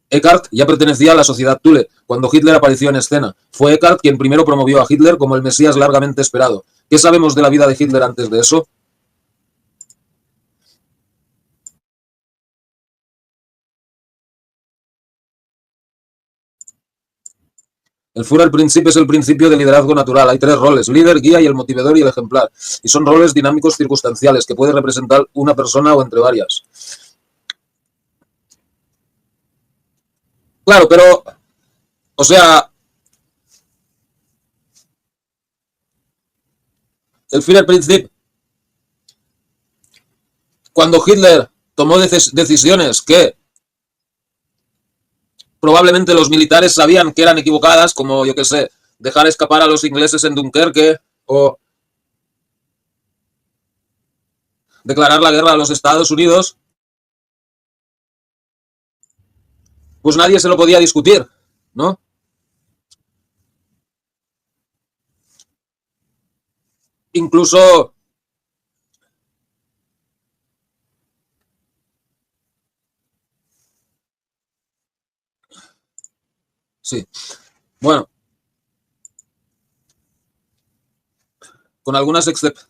Eckart ya pertenecía a la sociedad Thule cuando Hitler apareció en escena. Fue Eckart quien primero promovió a Hitler como el Mesías largamente esperado. ¿Qué sabemos de la vida de Hitler antes de eso? El Führerprinzip es el principio de liderazgo natural. Hay tres roles: líder, guía y el motivador y el ejemplar. Y son roles dinámicos circunstanciales que puede representar una persona o entre varias. Claro, pero, o sea, el Führerprinzip, cuando Hitler tomó decisiones que probablemente los militares sabían que eran equivocadas, como, yo qué sé, dejar escapar a los ingleses en Dunkerque o declarar la guerra a los Estados Unidos, pues nadie se lo podía discutir, ¿no? Incluso, sí, bueno, con algunas excepciones.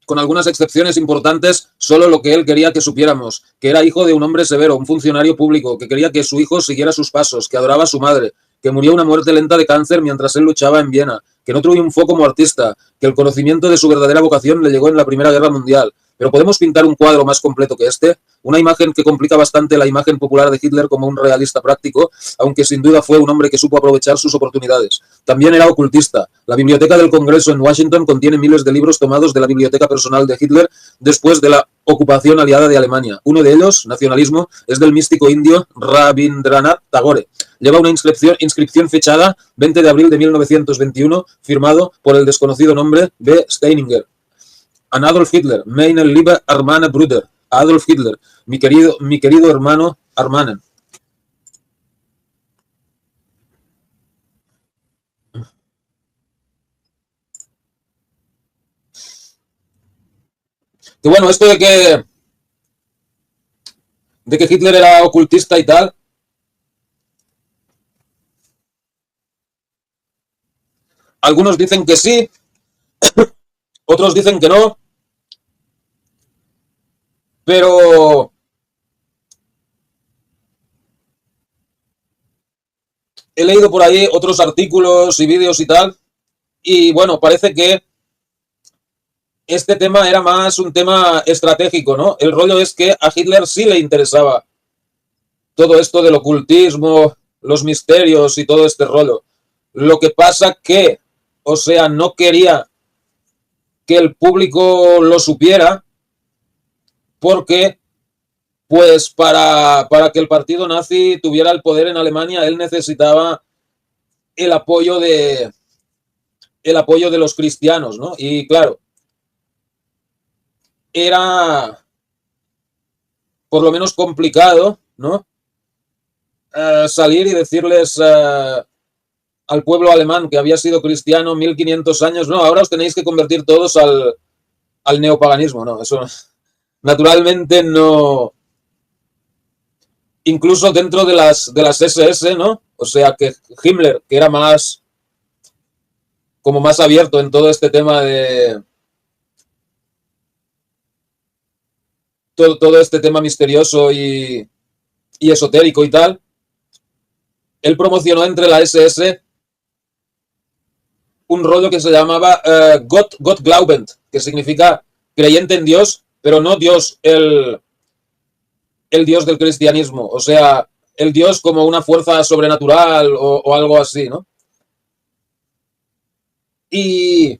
Con algunas excepciones importantes, solo lo que él quería que supiéramos: que era hijo de un hombre severo, un funcionario público, que quería que su hijo siguiera sus pasos, que adoraba a su madre, que murió una muerte lenta de cáncer mientras él luchaba en Viena, que no triunfó como artista, que el conocimiento de su verdadera vocación le llegó en la Primera Guerra Mundial. Pero ¿podemos pintar un cuadro más completo que este? Una imagen que complica bastante la imagen popular de Hitler como un realista práctico, aunque sin duda fue un hombre que supo aprovechar sus oportunidades. También era ocultista. La biblioteca del Congreso en Washington contiene miles de libros tomados de la biblioteca personal de Hitler después de la ocupación aliada de Alemania. Uno de ellos, Nacionalismo, es del místico indio Rabindranath Tagore. Lleva una inscripción fechada 20 de abril de 1921, firmado por el desconocido nombre B. Steininger. An Adolf Hitler, meine liebe Hermane Bruder. Adolf Hitler, mi querido hermano Armanen. Que bueno, esto de que Hitler era ocultista y tal, algunos dicen que sí, otros dicen que no, pero he leído por ahí otros artículos y vídeos y tal, y bueno, parece que este tema era más un tema estratégico, ¿no? El rollo es que a Hitler sí le interesaba todo esto del ocultismo, los misterios y todo este rollo. Lo que pasa que, o sea, no quería que el público lo supiera porque, pues, para que el partido nazi tuviera el poder en Alemania, él necesitaba el apoyo de los cristianos, ¿no? Y claro, era por lo menos complicado, ¿no? Salir y decirles al pueblo alemán que había sido cristiano 1500 años, no, ahora os tenéis que convertir todos al neopaganismo, no, eso naturalmente no, incluso dentro de las SS, ¿no? O sea que Himmler, que era más, como más abierto en todo este tema de todo este tema misterioso y esotérico y tal, él promocionó entre la SS un rollo que se llamaba Gott glaubend, que significa creyente en Dios, pero no Dios, el Dios del cristianismo, o sea, el Dios como una fuerza sobrenatural o algo así, ¿no? Y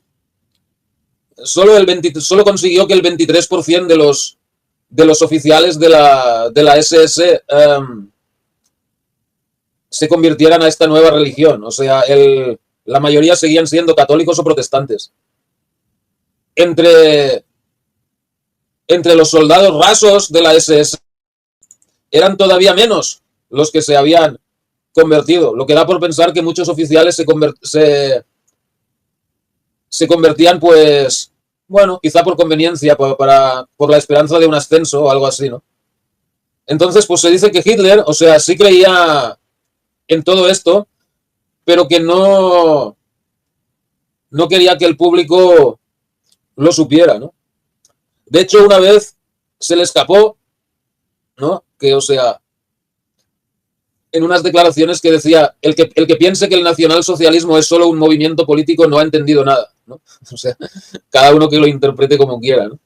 solo consiguió que el 23% de los oficiales de la SS se convirtieran a esta nueva religión, o sea, la mayoría seguían siendo católicos o protestantes. Entre, entre los soldados rasos de la SS eran todavía menos los que se habían convertido, lo que da por pensar que muchos oficiales se convertían, pues, bueno, quizá por conveniencia, por la esperanza de un ascenso o algo así, ¿no? Entonces, pues se dice que Hitler, o sea, sí creía en todo esto, pero que no quería que el público lo supiera, ¿no? De hecho, una vez se le escapó, ¿no? Que, o sea, en unas declaraciones que decía, el que piense que el nacionalsocialismo es solo un movimiento político no ha entendido nada, ¿no? O sea, cada uno que lo interprete como quiera, ¿no?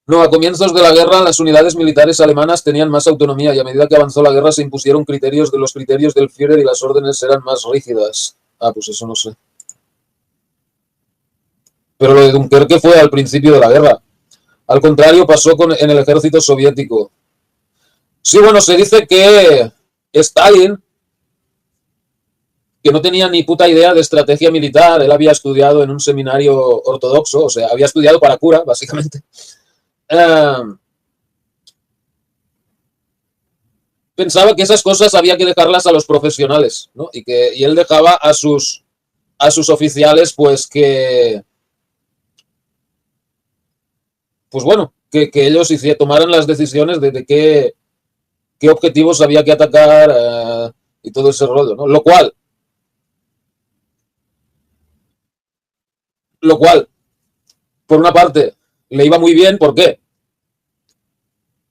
No, a comienzos de la guerra las unidades militares alemanas tenían más autonomía y a medida que avanzó la guerra se impusieron los criterios del Führer y las órdenes eran más rígidas. Ah, pues eso no sé. Pero lo de Dunkerque fue al principio de la guerra. Al contrario, pasó en el ejército soviético. Sí, bueno, se dice que Stalin, que no tenía ni puta idea de estrategia militar, él había estudiado en un seminario ortodoxo, o sea, había estudiado para cura, básicamente. Uh, Pensaba que esas cosas había que dejarlas a los profesionales, ¿no? Y él dejaba a sus oficiales, pues bueno, que ellos tomaran las decisiones de qué objetivos había que atacar y todo ese rollo, ¿no? Lo cual, por una parte, le iba muy bien, ¿por qué?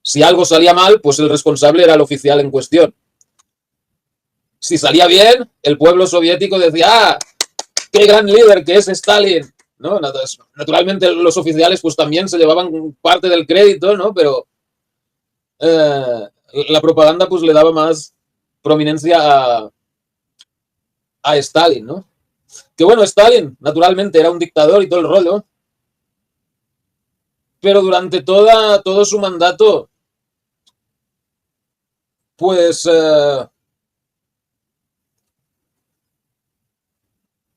Si algo salía mal, pues el responsable era el oficial en cuestión. Si salía bien, el pueblo soviético decía, ¡ah, qué gran líder que es Stalin! ¿No? Naturalmente los oficiales pues también se llevaban parte del crédito, ¿no? Pero eh, la propaganda pues le daba más prominencia a Stalin, ¿no? Que bueno, Stalin naturalmente era un dictador y todo el rollo, pero durante todo su mandato, pues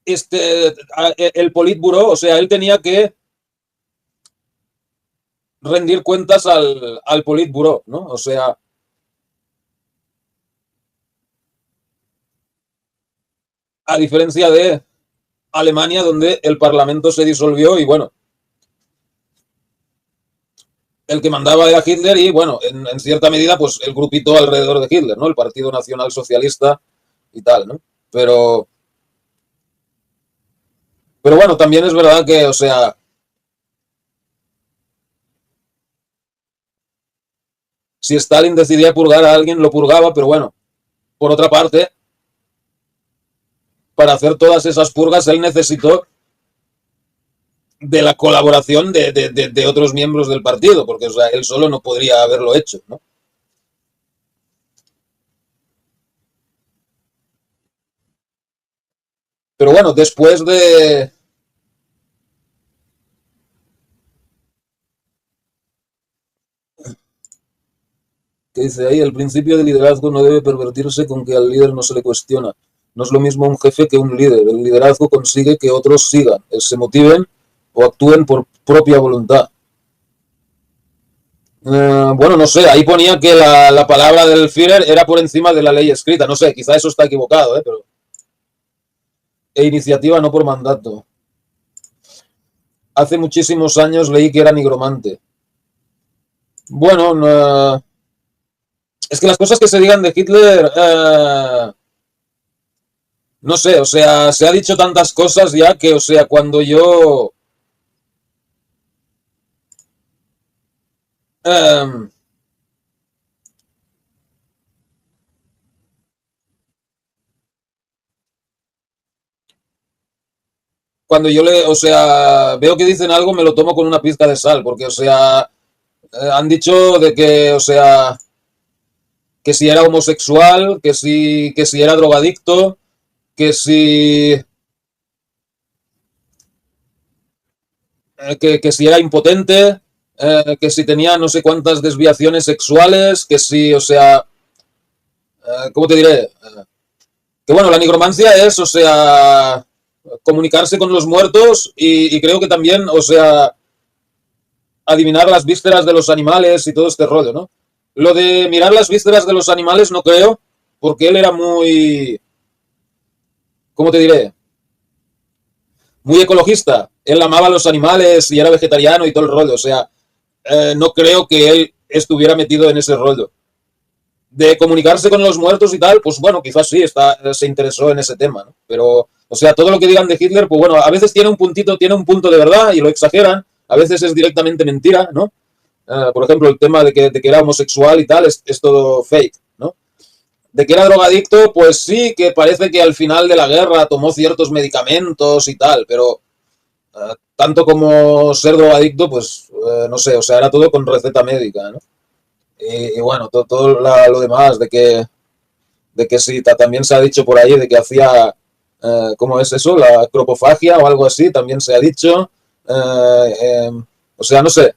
el Politburó, o sea, él tenía que rendir cuentas al Politburó, ¿no? O sea, a diferencia de Alemania, donde el parlamento se disolvió y bueno, el que mandaba era Hitler y bueno, en cierta medida pues el grupito alrededor de Hitler, ¿no? El Partido Nacional Socialista y tal, ¿no? Pero, pero bueno, también es verdad que, o sea, si Stalin decidía purgar a alguien, lo purgaba, pero bueno, por otra parte, para hacer todas esas purgas, él necesitó de la colaboración de otros miembros del partido, porque o sea, él solo no podría haberlo hecho, ¿no? Pero bueno, después de... ¿Qué dice ahí? El principio de liderazgo no debe pervertirse con que al líder no se le cuestiona. No es lo mismo un jefe que un líder. El liderazgo consigue que otros sigan, se motiven o actúen por propia voluntad. Bueno, no sé, ahí ponía que la palabra del Führer era por encima de la ley escrita. No sé, quizá eso está equivocado, pero... E iniciativa no por mandato. Hace muchísimos años leí que era nigromante. Bueno, no, es que las cosas que se digan de Hitler, no sé, o sea, se ha dicho tantas cosas ya que, o sea, eh, cuando yo le, o sea, veo que dicen algo, me lo tomo con una pizca de sal, porque, o sea, han dicho de que, o sea, que si era homosexual, que si era drogadicto, que si, que si era impotente, que si tenía no sé cuántas desviaciones sexuales, que si, o sea, ¿cómo te diré? Que bueno, la nigromancia es, o sea, comunicarse con los muertos y creo que también, o sea, adivinar las vísceras de los animales y todo este rollo, ¿no? Lo de mirar las vísceras de los animales no creo, porque él era muy, ¿cómo te diré? Muy ecologista. Él amaba a los animales y era vegetariano y todo el rollo. O sea, no creo que él estuviera metido en ese rollo. De comunicarse con los muertos y tal, pues bueno, quizás sí, se interesó en ese tema, ¿no? Pero, o sea, todo lo que digan de Hitler, pues bueno, a veces tiene un puntito, tiene un punto de verdad y lo exageran, a veces es directamente mentira, ¿no? Por ejemplo, el tema de que era homosexual y tal es todo fake, ¿no? De que era drogadicto, pues sí, que parece que al final de la guerra tomó ciertos medicamentos y tal, pero tanto como ser drogadicto, pues no sé, o sea, era todo con receta médica, ¿no? Y bueno, todo lo demás, de que sí, también se ha dicho por ahí de que hacía, ¿cómo es eso? La acropofagia o algo así, también se ha dicho. O sea, no sé,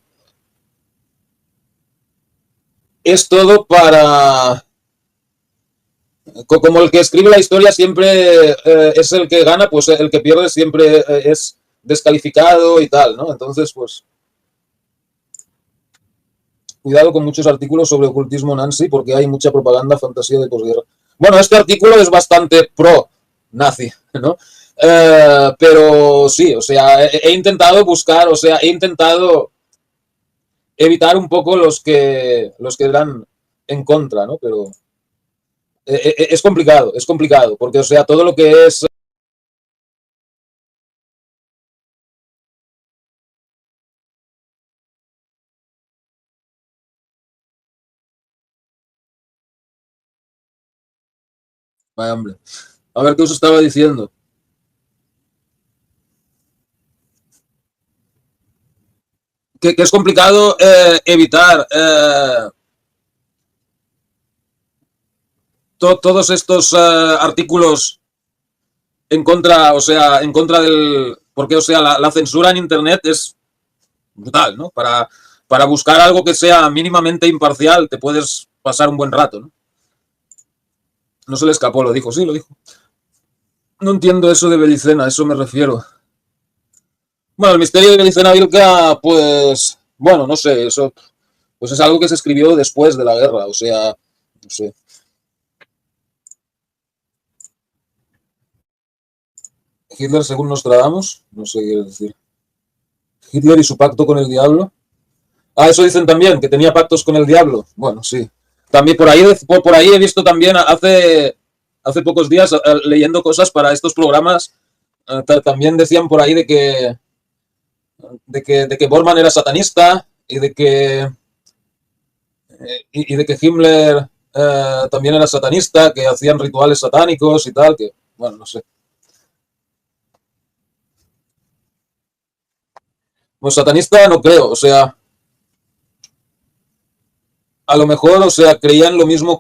es todo para... Como el que escribe la historia siempre es el que gana, pues el que pierde siempre es descalificado y tal, ¿no? Entonces, pues, cuidado con muchos artículos sobre ocultismo nazi porque hay mucha propaganda, fantasía de posguerra. Bueno, este artículo es bastante pro-nazi, ¿no? Pero sí, o sea, he intentado buscar, o sea, he intentado evitar un poco los que eran en contra, ¿no? Pero es complicado, porque, o sea, todo lo que es... Vaya, hombre. A ver qué os estaba diciendo. Que es complicado evitar todos estos artículos en contra, o sea, en contra del... Porque, o sea, la censura en Internet es brutal, ¿no? Para buscar algo que sea mínimamente imparcial te puedes pasar un buen rato, ¿no? No se le escapó, lo dijo, sí, lo dijo. No entiendo eso de Belicena, a eso me refiero. Bueno, el misterio de Belicena Vilca, pues, bueno, no sé, eso pues es algo que se escribió después de la guerra, o sea, no sé. Hitler según Nostradamus, no sé qué quiere decir. Hitler y su pacto con el diablo. Ah, eso dicen también, que tenía pactos con el diablo. Bueno, sí. También por ahí he visto también hace pocos días leyendo cosas para estos programas. También decían por ahí de que Bormann era satanista y de que Himmler también era satanista, que hacían rituales satánicos y tal, que, bueno, no sé. Pues satanista no creo, o sea, a lo mejor, o sea, creían lo mismo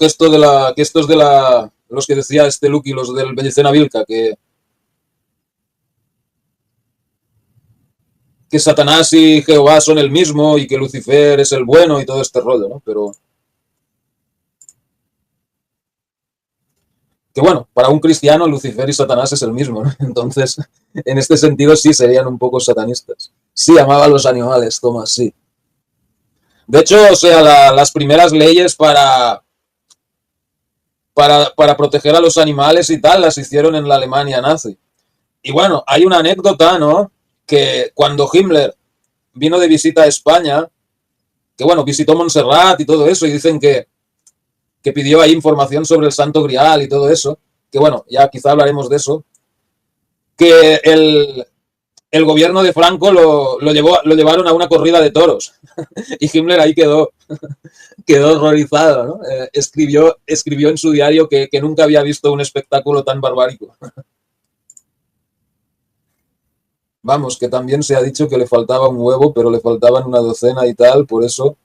los que decía este Lucky, los del Bellicena Vilca, que Satanás y Jehová son el mismo y que Lucifer es el bueno y todo este rollo, ¿no? Pero que bueno, para un cristiano Lucifer y Satanás es el mismo, ¿no? Entonces, en este sentido sí serían un poco satanistas. Sí, amaba a los animales, Thomas, sí. De hecho, o sea, las primeras leyes para proteger a los animales y tal las hicieron en la Alemania nazi. Y bueno, hay una anécdota, ¿no? Que cuando Himmler vino de visita a España, que bueno, visitó Montserrat y todo eso, y dicen que pidió ahí información sobre el Santo Grial y todo eso, que bueno, ya quizá hablaremos de eso, que el gobierno de Franco lo llevaron a una corrida de toros y Himmler ahí quedó horrorizado, ¿no? Escribió en su diario que nunca había visto un espectáculo tan barbárico. Vamos, que también se ha dicho que le faltaba un huevo, pero le faltaban una docena y tal, por eso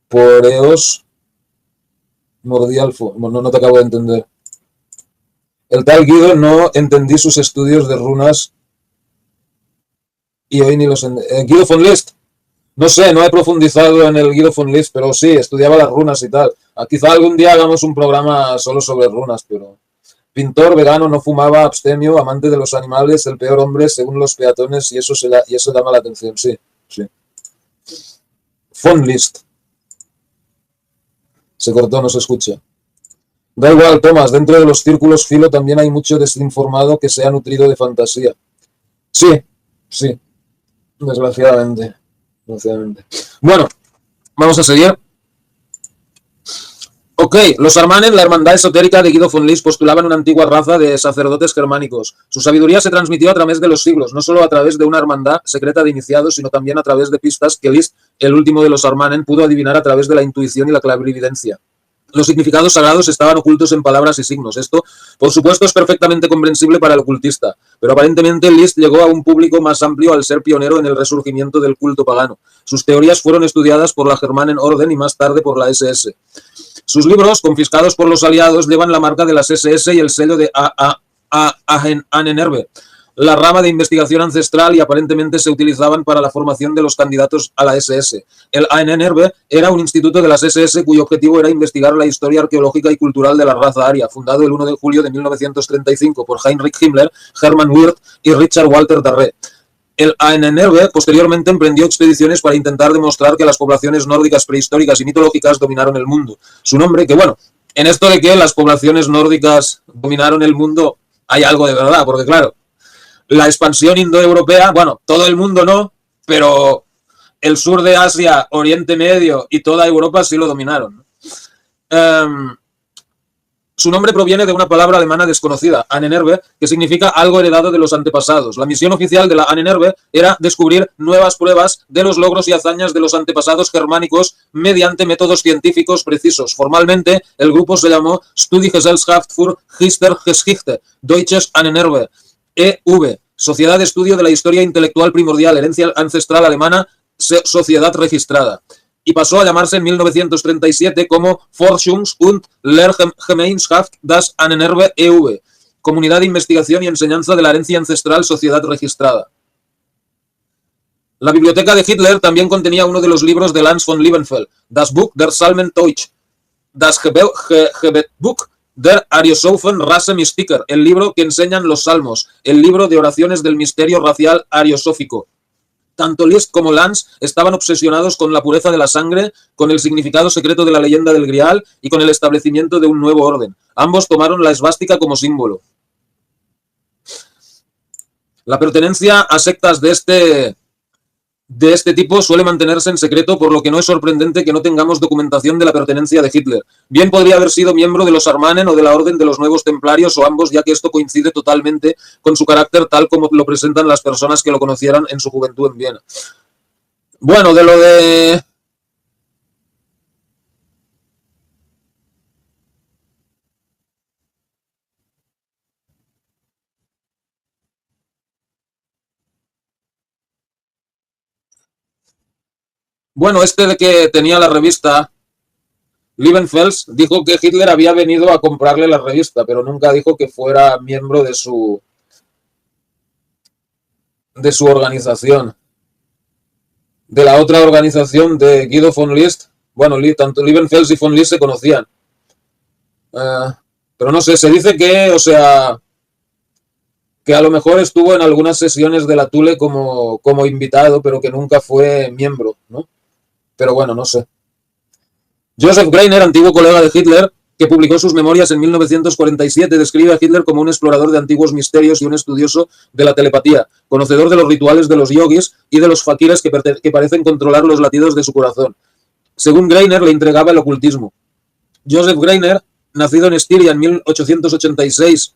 Poreos mordía al fondo. No te acabo de entender. El tal Guido no entendí sus estudios de runas y hoy ni los... Guido von List. No sé, no he profundizado en el Guido von List, pero sí, estudiaba las runas y tal. Quizá algún día hagamos un programa solo sobre runas, pero... Pintor, vegano, no fumaba, abstemio, amante de los animales, el peor hombre según los peatones y eso llama la atención, sí, sí. Von List. Se cortó, no se escucha. Da igual, Tomás, dentro de los círculos filo también hay mucho desinformado que se ha nutrido de fantasía. Sí, sí, desgraciadamente. Bueno, vamos a seguir. Ok, los Armanen, la hermandad esotérica de Guido von List, postulaban una antigua raza de sacerdotes germánicos. Su sabiduría se transmitió a través de los siglos, no solo a través de una hermandad secreta de iniciados, sino también a través de pistas que List, el último de los Armanen, pudo adivinar a través de la intuición y la clarividencia. Los significados sagrados estaban ocultos en palabras y signos. Esto, por supuesto, es perfectamente comprensible para el ocultista, pero aparentemente List llegó a un público más amplio al ser pionero en el resurgimiento del culto pagano. Sus teorías fueron estudiadas por la Germanen Orden y más tarde por la SS. Sus libros, confiscados por los aliados, llevan la marca de las SS y el sello de Ahnenerbe, la rama de investigación ancestral, y aparentemente se utilizaban para la formación de los candidatos a la SS. El Ahnenerbe era un instituto de las SS cuyo objetivo era investigar la historia arqueológica y cultural de la raza aria, fundado el 1 de julio de 1935 por Heinrich Himmler, Hermann Wirth y Richard Walter Darré. El Ahnenerbe posteriormente emprendió expediciones para intentar demostrar que las poblaciones nórdicas prehistóricas y mitológicas dominaron el mundo. Su nombre, que bueno, en esto de que las poblaciones nórdicas dominaron el mundo hay algo de verdad, porque claro, la expansión indoeuropea, bueno, todo el mundo no, pero el sur de Asia, Oriente Medio y toda Europa sí lo dominaron. Su nombre proviene de una palabra alemana desconocida, Ahnenerbe, que significa algo heredado de los antepasados. La misión oficial de la Ahnenerbe era descubrir nuevas pruebas de los logros y hazañas de los antepasados germánicos mediante métodos científicos precisos. Formalmente, el grupo se llamó Studiegesellschaft für Geschichtsgeschichte Deutsches Ahnenerbe, EV, Sociedad de Estudio de la Historia Intelectual Primordial, Herencia Ancestral Alemana, Sociedad Registrada, y pasó a llamarse en 1937 como Forschungs- und Lehrgemeinschaft das Ahnenerbe e.V., Comunidad de Investigación y Enseñanza de la Herencia Ancestral, Sociedad Registrada. La biblioteca de Hitler también contenía uno de los libros de Lanz von Liebenfeld, Das Buch der Psalmen Deutsch, das Gebetbuch der Ariosophen Rasse Mystiker, el libro que enseñan los salmos, el libro de oraciones del misterio racial ariosófico. Tanto List como Lanz estaban obsesionados con la pureza de la sangre, con el significado secreto de la leyenda del Grial y con el establecimiento de un nuevo orden. Ambos tomaron la esvástica como símbolo. La pertenencia a sectas de este tipo suele mantenerse en secreto, por lo que no es sorprendente que no tengamos documentación de la pertenencia de Hitler. Bien podría haber sido miembro de los Armanen o de la Orden de los Nuevos Templarios o ambos, ya que esto coincide totalmente con su carácter tal como lo presentan las personas que lo conocieran en su juventud en Viena. Bueno, de lo de... Bueno, este de que tenía la revista Liebenfels dijo que Hitler había venido a comprarle la revista, pero nunca dijo que fuera miembro de su organización. De la otra organización de Guido von List, bueno, tanto Liebenfels y von List se conocían. Pero no sé, se dice que, o sea, que a lo mejor estuvo en algunas sesiones de la Thule como invitado, pero que nunca fue miembro, ¿no? Pero bueno, no sé. Joseph Greiner, antiguo colega de Hitler, que publicó sus memorias en 1947, describe a Hitler como un explorador de antiguos misterios y un estudioso de la telepatía, conocedor de los rituales de los yogis y de los fakires que parecen controlar los latidos de su corazón. Según Greiner, le entregaba el ocultismo. Joseph Greiner, nacido en Estiria en 1886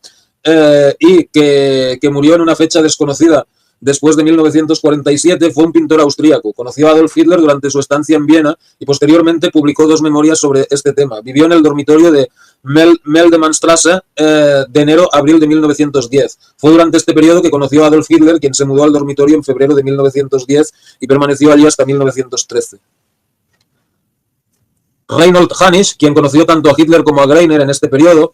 y que murió en una fecha desconocida después de 1947, fue un pintor austríaco. Conoció a Adolf Hitler durante su estancia en Viena y posteriormente publicó 2 memorias sobre este tema. Vivió en el dormitorio de Meldemannstraße de enero a abril de 1910. Fue durante este periodo que conoció a Adolf Hitler, quien se mudó al dormitorio en febrero de 1910 y permaneció allí hasta 1913. Reinhold Hannisch, quien conoció tanto a Hitler como a Greiner en este periodo,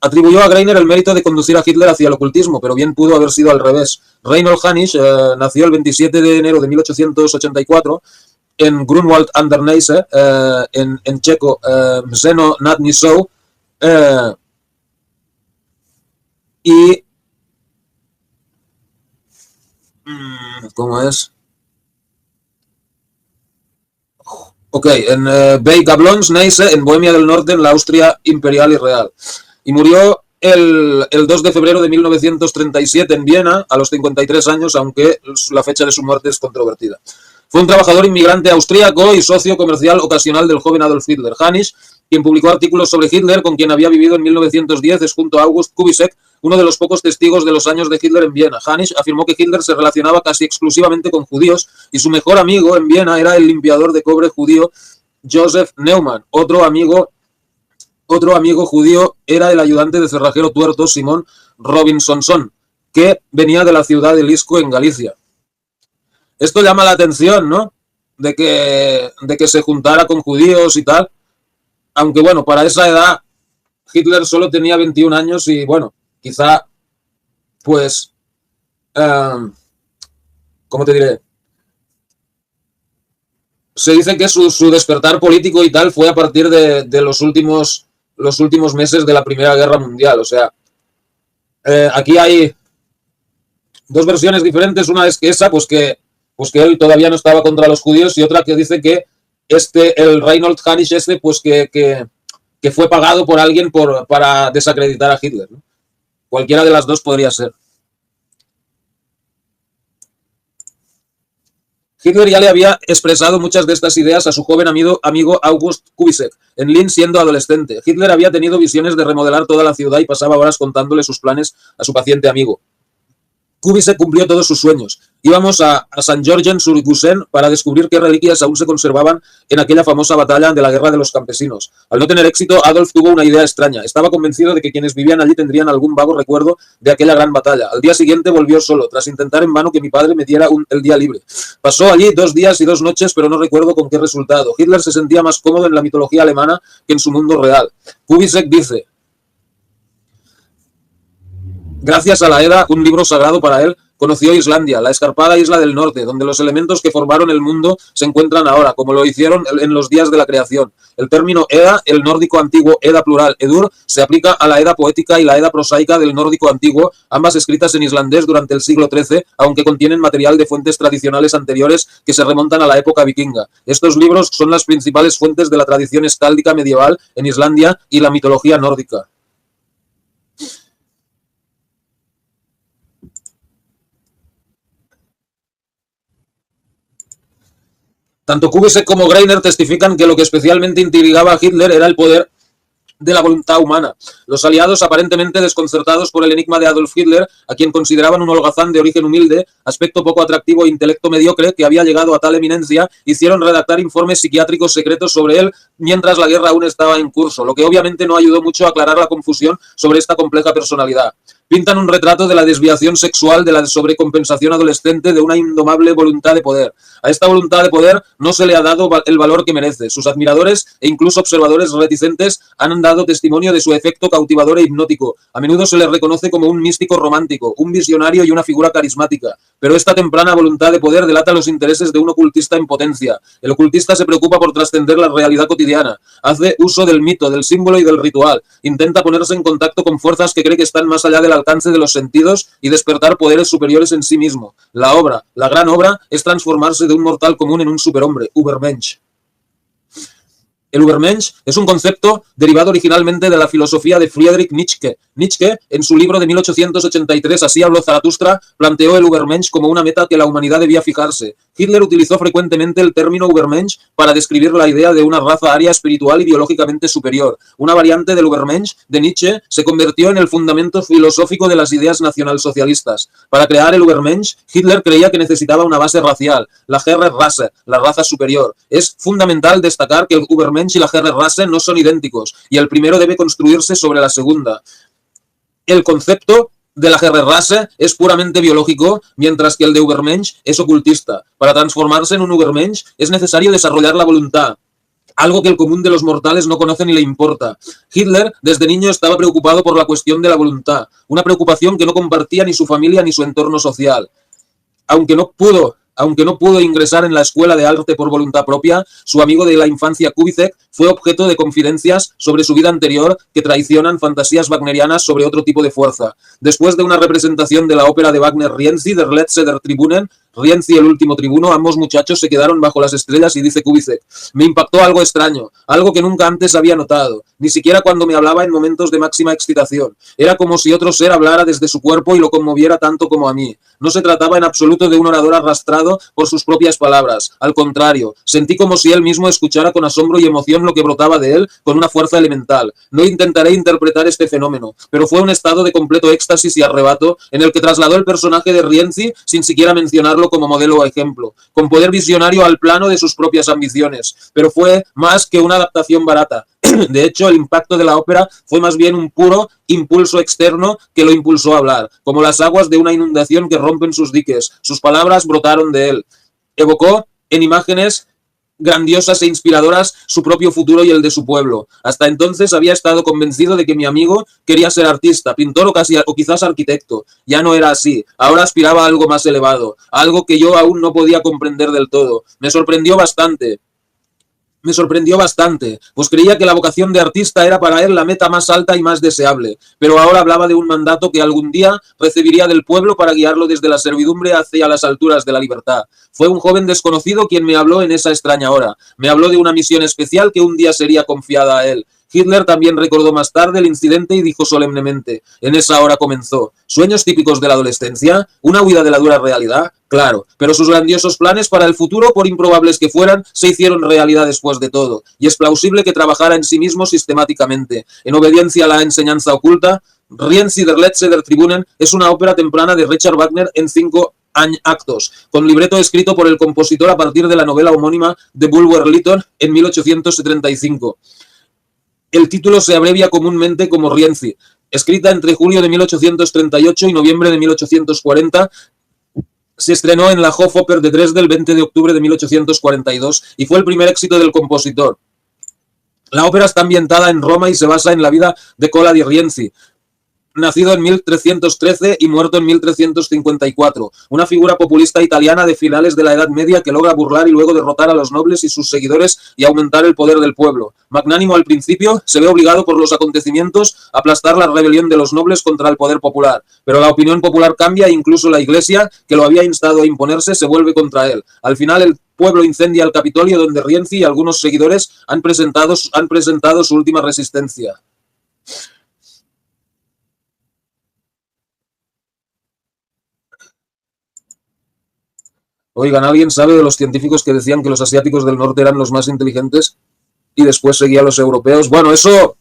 atribuyó a Greiner el mérito de conducir a Hitler hacia el ocultismo, pero bien pudo haber sido al revés. Reinhold Hannisch nació el 27 de enero de 1884 en Grunwald an der Neisse, en checo, Mseno nad Nisou, y... ¿Cómo es? Ok, en Bay-Gablons, Neisse, en Bohemia del Norte, en la Austria imperial y real. Y murió el 2 de febrero de 1937 en Viena, a los 53 años, aunque la fecha de su muerte es controvertida. Fue un trabajador inmigrante austríaco y socio comercial ocasional del joven Adolf Hitler. Hannisch, quien publicó artículos sobre Hitler, con quien había vivido en 1910, es junto a August Kubitschek uno de los pocos testigos de los años de Hitler en Viena. Hannisch afirmó que Hitler se relacionaba casi exclusivamente con judíos y su mejor amigo en Viena era el limpiador de cobre judío Joseph Neumann. Otro amigo judío era el ayudante de cerrajero tuerto Simón Robinsonson, que venía de la ciudad de Lisco, en Galicia. Esto llama la atención, ¿no? De que se juntara con judíos y tal. Aunque bueno, para esa edad Hitler solo tenía 21 años y bueno, quizá, pues, ¿cómo te diré? Se dice que su despertar político y tal fue a partir de los últimos meses de la Primera Guerra Mundial. O sea, aquí hay 2 versiones diferentes. Una es que esa, pues que él todavía no estaba contra los judíos, y otra que dice que el Reinhold Hannisch pues que fue pagado por alguien para desacreditar a Hitler, ¿no? Cualquiera de las 2 podría ser. Hitler ya le había expresado muchas de estas ideas a su joven amigo August Kubitschek en Linz siendo adolescente. Hitler había tenido visiones de remodelar toda la ciudad y pasaba horas contándole sus planes a su paciente amigo. Kubitschek cumplió todos sus sueños. Íbamos a St. Georgen sur Gusen para descubrir qué reliquias aún se conservaban en aquella famosa batalla de la Guerra de los Campesinos. Al no tener éxito, Adolf tuvo una idea extraña. Estaba convencido de que quienes vivían allí tendrían algún vago recuerdo de aquella gran batalla. Al día siguiente volvió solo, tras intentar en vano que mi padre me diera el día libre. Pasó allí 2 días y 2 noches, pero no recuerdo con qué resultado. Hitler se sentía más cómodo en la mitología alemana que en su mundo real. Kubitschek dice: gracias a la Edda, un libro sagrado para él, conoció Islandia, la escarpada isla del norte, donde los elementos que formaron el mundo se encuentran ahora, como lo hicieron en los días de la creación. El término Edda, el nórdico antiguo Edda plural Edur, se aplica a la Edda poética y la Edda prosaica del nórdico antiguo, ambas escritas en islandés durante el siglo XIII, aunque contienen material de fuentes tradicionales anteriores que se remontan a la época vikinga. Estos libros son las principales fuentes de la tradición escáldica medieval en Islandia y la mitología nórdica. Tanto Kubitschek como Greiner testifican que lo que especialmente intrigaba a Hitler era el poder de la voluntad humana. Los aliados, aparentemente desconcertados por el enigma de Adolf Hitler, a quien consideraban un holgazán de origen humilde, aspecto poco atractivo e intelecto mediocre que había llegado a tal eminencia, hicieron redactar informes psiquiátricos secretos sobre él mientras la guerra aún estaba en curso, lo que obviamente no ayudó mucho a aclarar la confusión sobre esta compleja personalidad. Pintan un retrato de la desviación sexual, de la sobrecompensación adolescente, de una indomable voluntad de poder. A esta voluntad de poder no se le ha dado el valor que merece. Sus admiradores e incluso observadores reticentes han dado testimonio de su efecto cautivador e hipnótico. A menudo se le reconoce como un místico romántico, un visionario y una figura carismática. Pero esta temprana voluntad de poder delata los intereses de un ocultista en potencia. El ocultista se preocupa por trascender la realidad cotidiana. Hace uso del mito, del símbolo y del ritual. Intenta ponerse en contacto con fuerzas que cree que están más allá del alcance de los sentidos y despertar poderes superiores en sí mismo. La obra, la gran obra, es transformarse de un mortal común en un superhombre, Übermensch. El Übermensch es un concepto derivado originalmente de la filosofía de Friedrich Nietzsche. Nietzsche, en su libro de 1883, Así habló Zaratustra, planteó el Übermensch como una meta que la humanidad debía fijarse. Hitler utilizó frecuentemente el término Übermensch para describir la idea de una raza aria espiritual y biológicamente superior. Una variante del Übermensch de Nietzsche se convirtió en el fundamento filosófico de las ideas nacionalsocialistas. Para crear el Übermensch, Hitler creía que necesitaba una base racial, la Herrenrasse, la raza superior. Es fundamental destacar que el Übermensch y la Herrenrasse no son idénticos, y el primero debe construirse sobre la segunda. El concepto de la Herrenrasse es puramente biológico, mientras que el de Übermensch es ocultista. Para transformarse en un Übermensch es necesario desarrollar la voluntad, algo que el común de los mortales no conoce ni le importa. Hitler, desde niño, estaba preocupado por la cuestión de la voluntad, una preocupación que no compartía ni su familia ni su entorno social. Aunque no pudo ingresar en la escuela de arte por voluntad propia, su amigo de la infancia Kubitschek fue objeto de confidencias sobre su vida anterior que traicionan fantasías wagnerianas sobre otro tipo de fuerza. Después de una representación de la ópera de Wagner Rienzi, Der Letzte der Tribunen, Rienzi el último tribuno, ambos muchachos se quedaron bajo las estrellas y dice Kubitschek: me impactó algo extraño, algo que nunca antes había notado, ni siquiera cuando me hablaba en momentos de máxima excitación. Era como si otro ser hablara desde su cuerpo y lo conmoviera tanto como a mí. No se trataba en absoluto de un orador arrastrado por sus propias palabras. Al contrario, sentí como si él mismo escuchara con asombro y emoción lo que brotaba de él con una fuerza elemental. No intentaré interpretar este fenómeno, pero fue un estado de completo éxtasis y arrebato en el que trasladó el personaje de Rienzi sin siquiera mencionarlo como modelo o ejemplo, con poder visionario al plano de sus propias ambiciones. Pero fue más que una adaptación barata. De hecho, el impacto de la ópera fue más bien un puro impulso externo que lo impulsó a hablar, como las aguas de una inundación que rompen sus diques. Sus palabras brotaron de él. Evocó en imágenes grandiosas e inspiradoras su propio futuro y el de su pueblo. Hasta entonces había estado convencido de que mi amigo quería ser artista, pintor o quizás arquitecto. Ya no era así. Ahora aspiraba a algo más elevado, a algo que yo aún no podía comprender del todo. Me sorprendió bastante, pues creía que la vocación de artista era para él la meta más alta y más deseable, pero ahora hablaba de un mandato que algún día recibiría del pueblo para guiarlo desde la servidumbre hacia las alturas de la libertad. Fue un joven desconocido quien me habló en esa extraña hora. Me habló de una misión especial que un día sería confiada a él. Hitler también recordó más tarde el incidente y dijo solemnemente: en esa hora comenzó. ¿Sueños típicos de la adolescencia? ¿Una huida de la dura realidad? Claro, pero sus grandiosos planes para el futuro, por improbables que fueran, se hicieron realidad después de todo, y es plausible que trabajara en sí mismo sistemáticamente. En obediencia a la enseñanza oculta, Rienzi der Letzte der Tribunen es una ópera temprana de Richard Wagner en 5 actos, con libreto escrito por el compositor a partir de la novela homónima de Bulwer Lytton en 1875. El título se abrevia comúnmente como Rienzi. Escrita entre julio de 1838 y noviembre de 1840, se estrenó en la Hofoper de Dresde el 20 de octubre de 1842 y fue el primer éxito del compositor. La ópera está ambientada en Roma y se basa en la vida de Cola di Rienzi, nacido en 1313 y muerto en 1354, una figura populista italiana de finales de la Edad Media que logra burlar y luego derrotar a los nobles y sus seguidores y aumentar el poder del pueblo. Magnánimo al principio, se ve obligado por los acontecimientos a aplastar la rebelión de los nobles contra el poder popular, pero la opinión popular cambia e incluso la Iglesia, que lo había instado a imponerse, se vuelve contra él. Al final el pueblo incendia el Capitolio, donde Rienzi y algunos seguidores han presentado su última resistencia. Oigan, ¿alguien sabe de los científicos que decían que los asiáticos del norte eran los más inteligentes y después seguían los europeos? Bueno, eso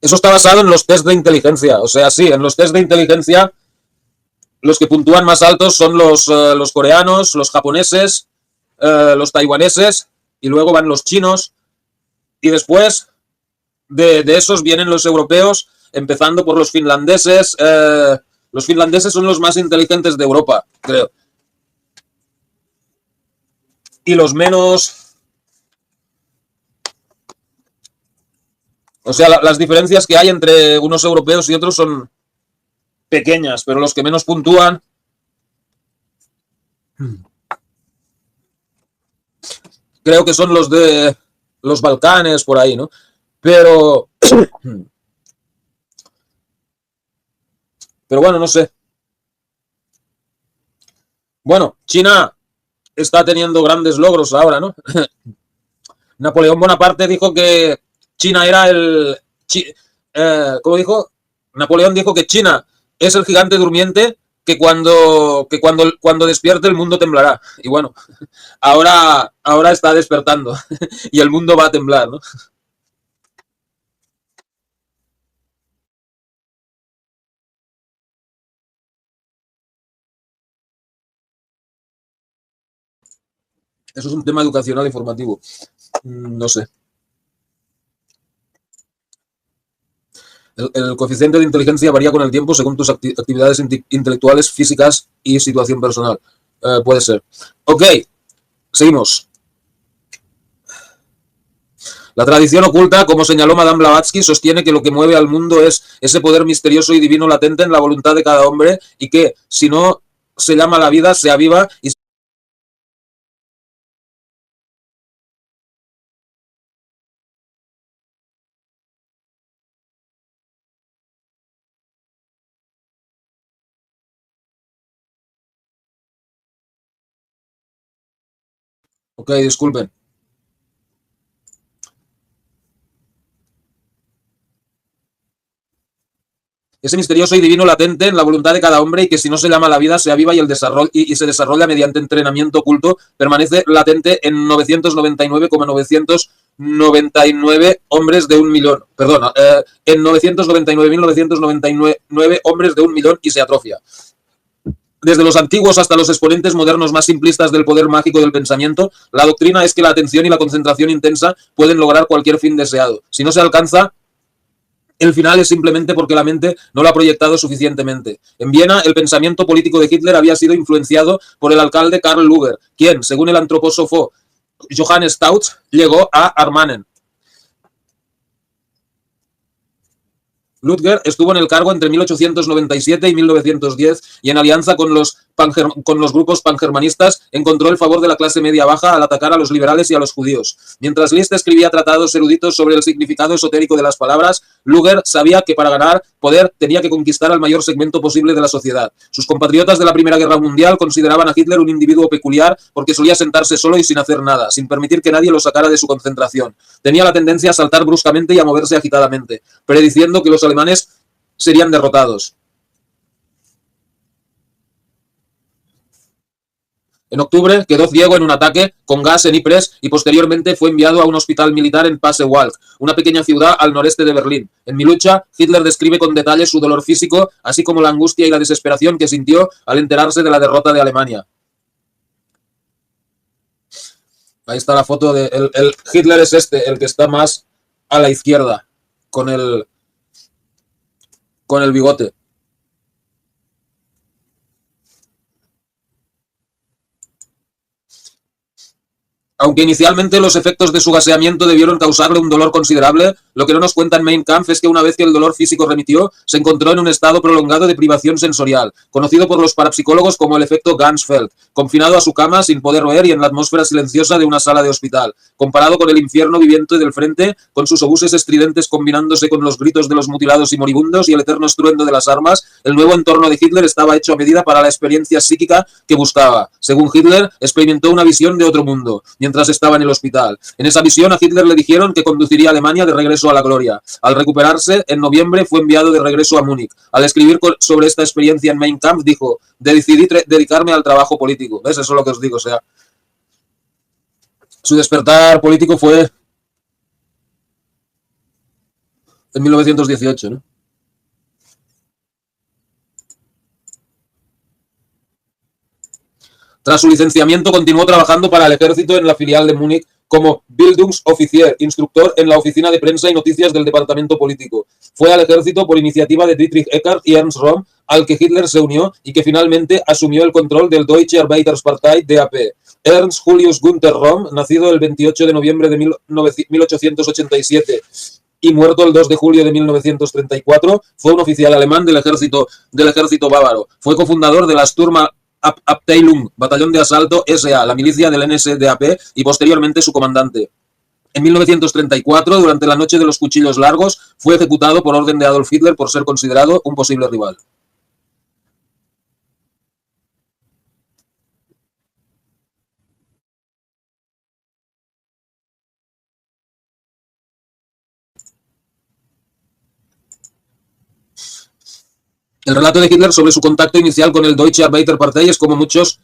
está basado en los test de inteligencia. O sea, sí, en los test de inteligencia los que puntúan más altos son los coreanos, los japoneses, los taiwaneses, y luego van los chinos, y después de esos vienen los europeos, empezando por los finlandeses. Los finlandeses son los más inteligentes de Europa, creo. Y los menos... O sea, las diferencias que hay entre unos europeos y otros son pequeñas, pero los que menos puntúan creo que son los de los Balcanes, por ahí, ¿no? Pero bueno, no sé. Bueno, China está teniendo grandes logros ahora, ¿no? Napoleón Bonaparte dijo que China era ¿cómo dijo? Napoleón dijo que China es el gigante durmiente que cuando despierte el mundo temblará. Y bueno, ahora está despertando y el mundo va a temblar, ¿no? Eso es un tema educacional y formativo. No sé. El coeficiente de inteligencia varía con el tiempo según tus actividades intelectuales, físicas y situación personal. Puede ser. Ok, seguimos. La tradición oculta, como señaló Madame Blavatsky, sostiene que lo que mueve al mundo es ese poder misterioso y divino latente en la voluntad de cada hombre y que, si no se llama la vida, se aviva y Ok, disculpen. Ese misterioso y divino latente en la voluntad de cada hombre y que si no se llama la vida se aviva y se desarrolla mediante entrenamiento oculto, permanece latente en 999,999 hombres de un millón. Perdona, en 999.999 hombres de un millón y se atrofia. Desde los antiguos hasta los exponentes modernos más simplistas del poder mágico del pensamiento, la doctrina es que la atención y la concentración intensa pueden lograr cualquier fin deseado. Si no se alcanza el final es simplemente porque la mente no lo ha proyectado suficientemente. En Viena, el pensamiento político de Hitler había sido influenciado por el alcalde Karl Lueger, quien, según el antropósofo Johannes Staudt, llegó a Armanen. Lueger estuvo en el cargo entre 1897 y 1910 y en alianza con los grupos pangermanistas encontró el favor de la clase media-baja al atacar a los liberales y a los judíos. Mientras Liszt escribía tratados eruditos sobre el significado esotérico de las palabras, Lueger sabía que para ganar poder tenía que conquistar al mayor segmento posible de la sociedad. Sus compatriotas de la Primera Guerra Mundial consideraban a Hitler un individuo peculiar porque solía sentarse solo y sin hacer nada, sin permitir que nadie lo sacara de su concentración. Tenía la tendencia a saltar bruscamente y a moverse agitadamente, prediciendo que los alemanes serían derrotados. En octubre quedó ciego en un ataque con gas en Ypres y posteriormente fue enviado a un hospital militar en Pasewalk, una pequeña ciudad al noreste de Berlín. En Mi lucha, Hitler describe con detalle su dolor físico, así como la angustia y la desesperación que sintió al enterarse de la derrota de Alemania. Ahí está la foto de... El Hitler es el que está más a la izquierda, con el bigote. Aunque inicialmente los efectos de su gaseamiento debieron causarle un dolor considerable, lo que no nos cuenta en Mein Kampf es que una vez que el dolor físico remitió, se encontró en un estado prolongado de privación sensorial, conocido por los parapsicólogos como el efecto Ganzfeld, confinado a su cama sin poder roer y en la atmósfera silenciosa de una sala de hospital, comparado con el infierno viviente del frente, con sus obuses estridentes combinándose con los gritos de los mutilados y moribundos y el eterno estruendo de las armas. El nuevo entorno de Hitler estaba hecho a medida para la experiencia psíquica que buscaba. Según Hitler, experimentó una visión de otro mundo. Mientras mientras estaba en el hospital. En esa visión a Hitler le dijeron que conduciría a Alemania de regreso a la gloria. Al recuperarse, en noviembre fue enviado de regreso a Múnich. Al escribir sobre esta experiencia en Mein Kampf, dijo: decidí dedicarme al trabajo político. ¿Ves? Eso es lo que os digo. O sea, su despertar político fue en 1918, ¿no? Tras su licenciamiento, continuó trabajando para el ejército en la filial de Múnich como Bildungsoffizier, instructor en la oficina de prensa y noticias del departamento político. Fue al ejército por iniciativa de Dietrich Eckart y Ernst Röhm, al que Hitler se unió y que finalmente asumió el control del Deutsche Arbeiterspartei (DAP). Ernst Julius Günther Röhm, nacido el 28 de noviembre de 1887 y muerto el 2 de julio de 1934, fue un oficial alemán del ejército bávaro. Fue cofundador de la Sturmabteilung, batallón de asalto SA, la milicia del NSDAP, y posteriormente su comandante. En 1934, durante la noche de los cuchillos largos, fue ejecutado por orden de Adolf Hitler por ser considerado un posible rival. El relato de Hitler sobre su contacto inicial con el Deutsche Arbeiterpartei es, como muchos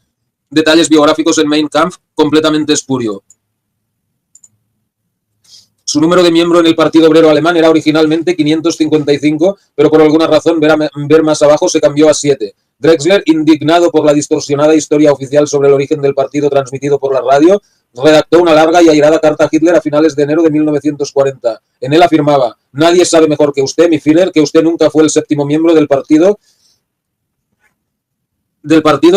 detalles biográficos en Mein Kampf, completamente espurio. Su número de miembro en el Partido Obrero Alemán era originalmente 555, pero por alguna razón, ver más abajo, se cambió a 7. Drexler, indignado por la distorsionada historia oficial sobre el origen del partido transmitido por la radio, redactó una larga y airada carta a Hitler a finales de enero de 1940. En él afirmaba: nadie sabe mejor que usted, mi Führer, que usted nunca fue el séptimo miembro del partido,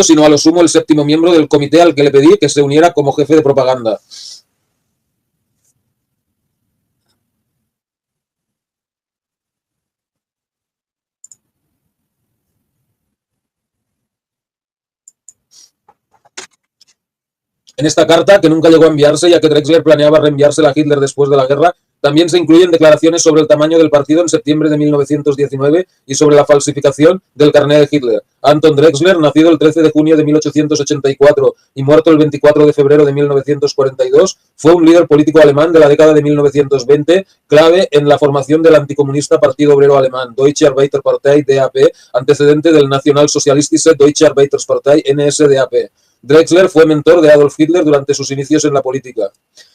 sino a lo sumo el séptimo miembro del comité al que le pedí que se uniera como jefe de propaganda. En esta carta, que nunca llegó a enviarse, ya que Drexler planeaba reenviársela a Hitler después de la guerra, también se incluyen declaraciones sobre el tamaño del partido en septiembre de 1919 y sobre la falsificación del carné de Hitler. Anton Drexler, nacido el 13 de junio de 1884 y muerto el 24 de febrero de 1942, fue un líder político alemán de la década de 1920, clave en la formación del anticomunista Partido Obrero Alemán, Deutsche Arbeiterpartei (DAP), antecedente del Nationalsozialistische Deutsche Arbeiterspartei (NSDAP). Drexler fue mentor de Adolf Hitler durante sus inicios en la política.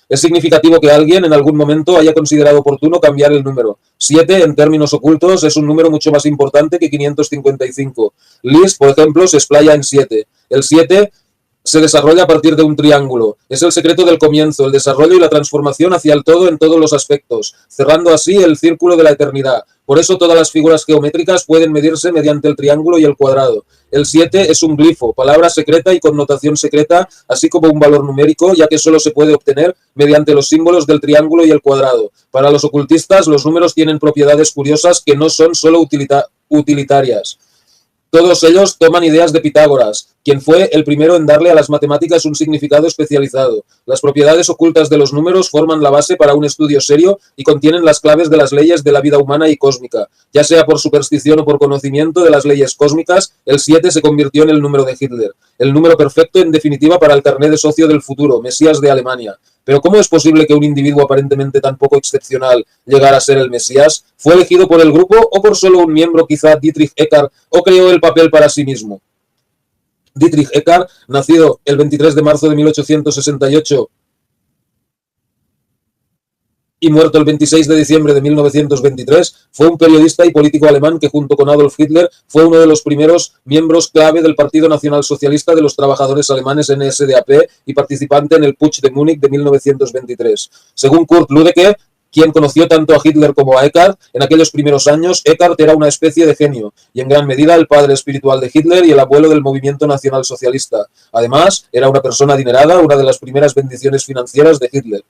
Es significativo que alguien en algún momento haya considerado oportuno cambiar el número. 7, en términos ocultos, es un número mucho más importante que 555. Liszt, por ejemplo, se explaya en 7. El 7 se desarrolla a partir de un triángulo. Es el secreto del comienzo, el desarrollo y la transformación hacia el todo en todos los aspectos, cerrando así el círculo de la eternidad. Por eso todas las figuras geométricas pueden medirse mediante el triángulo y el cuadrado. El 7 es un glifo, palabra secreta y connotación secreta, así como un valor numérico, ya que solo se puede obtener mediante los símbolos del triángulo y el cuadrado. Para los ocultistas, los números tienen propiedades curiosas que no son solo utilitarias. Todos ellos toman ideas de Pitágoras, quien fue el primero en darle a las matemáticas un significado especializado. Las propiedades ocultas de los números forman la base para un estudio serio y contienen las claves de las leyes de la vida humana y cósmica. Ya sea por superstición o por conocimiento de las leyes cósmicas, el 7 se convirtió en el número de Hitler. El número perfecto, en definitiva, para el carné de socio del futuro, Mesías de Alemania. Pero ¿cómo es posible que un individuo aparentemente tan poco excepcional llegara a ser el Mesías? ¿Fue elegido por el grupo o por solo un miembro, quizá Dietrich Eckart, o creó el papel para sí mismo? Dietrich Eckart, nacido el 23 de marzo de 1868 y muerto el 26 de diciembre de 1923, fue un periodista y político alemán que, junto con Adolf Hitler, fue uno de los primeros miembros clave del Partido Nacionalsocialista de los Trabajadores Alemanes NSDAP y participante en el Putsch de Múnich de 1923. Según Kurt Lüdecke, quien conoció tanto a Hitler como a Eckart, en aquellos primeros años, Eckart era una especie de genio y en gran medida el padre espiritual de Hitler y el abuelo del movimiento nacionalsocialista. Además, era una persona adinerada, una de las primeras bendiciones financieras de Hitler.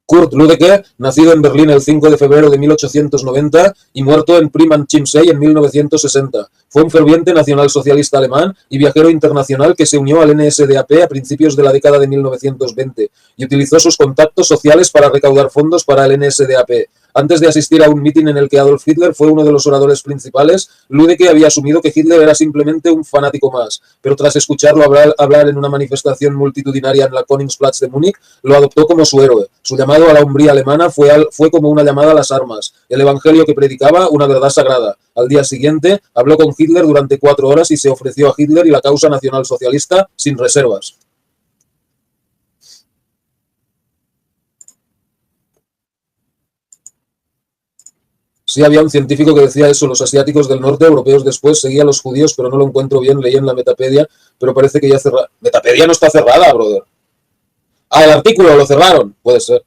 Kurt Lüdecke, nacido en Berlín el 5 de febrero de 1890 y muerto en Prim am Chiemsee en 1960. Fue un ferviente nacionalsocialista alemán y viajero internacional que se unió al NSDAP a principios de la década de 1920 y utilizó sus contactos sociales para recaudar fondos para el NSDAP. Antes de asistir a un mitin en el que Adolf Hitler fue uno de los oradores principales, Lüdecke había asumido que Hitler era simplemente un fanático más, pero tras escucharlo hablar en una manifestación multitudinaria en la Königsplatz de Múnich, lo adoptó como su héroe. Su llamado a la hombría alemana fue como una llamada a las armas, el evangelio que predicaba, una verdad sagrada. Al día siguiente, habló con Hitler durante 4 horas y se ofreció a Hitler y la causa nacionalsocialista sin reservas. Sí, había un científico que decía eso, los asiáticos del norte, europeos después, seguían a los judíos, pero no lo encuentro bien, leí en la Metapedia, pero parece que ya cerrada. Metapedia no está cerrada, brother. Ah, el artículo lo cerraron, puede ser.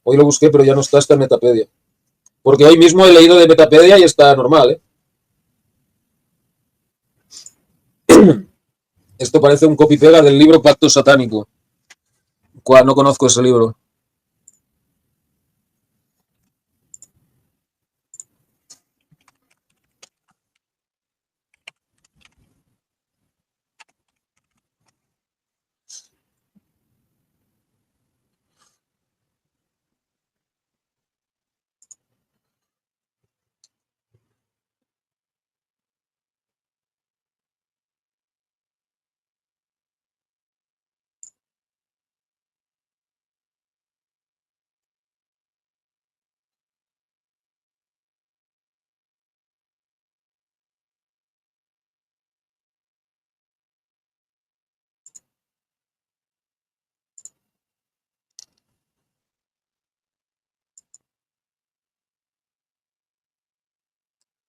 Hoy lo busqué, pero ya no está en Metapedia. Porque hoy mismo he leído de Metapedia y está normal, ¿eh? Esto parece un copy-pega del libro Pacto Satánico. ¿Cuál? No conozco ese libro.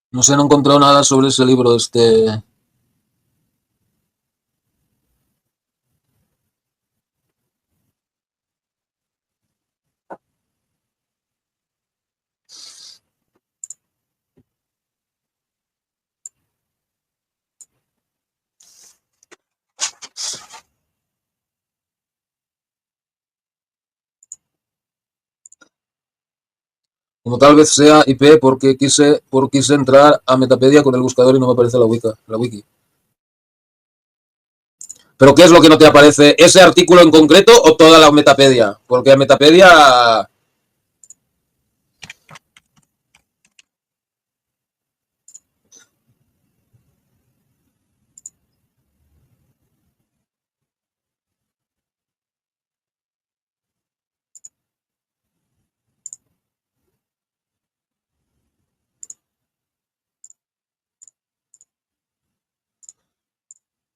No sé, no he encontrado nada sobre ese libro. Como tal vez sea IP porque quise entrar a Metapedia con el buscador y no me aparece la wiki. ¿Pero qué es lo que no te aparece? ¿Ese artículo en concreto o toda la Metapedia? Porque a Metapedia...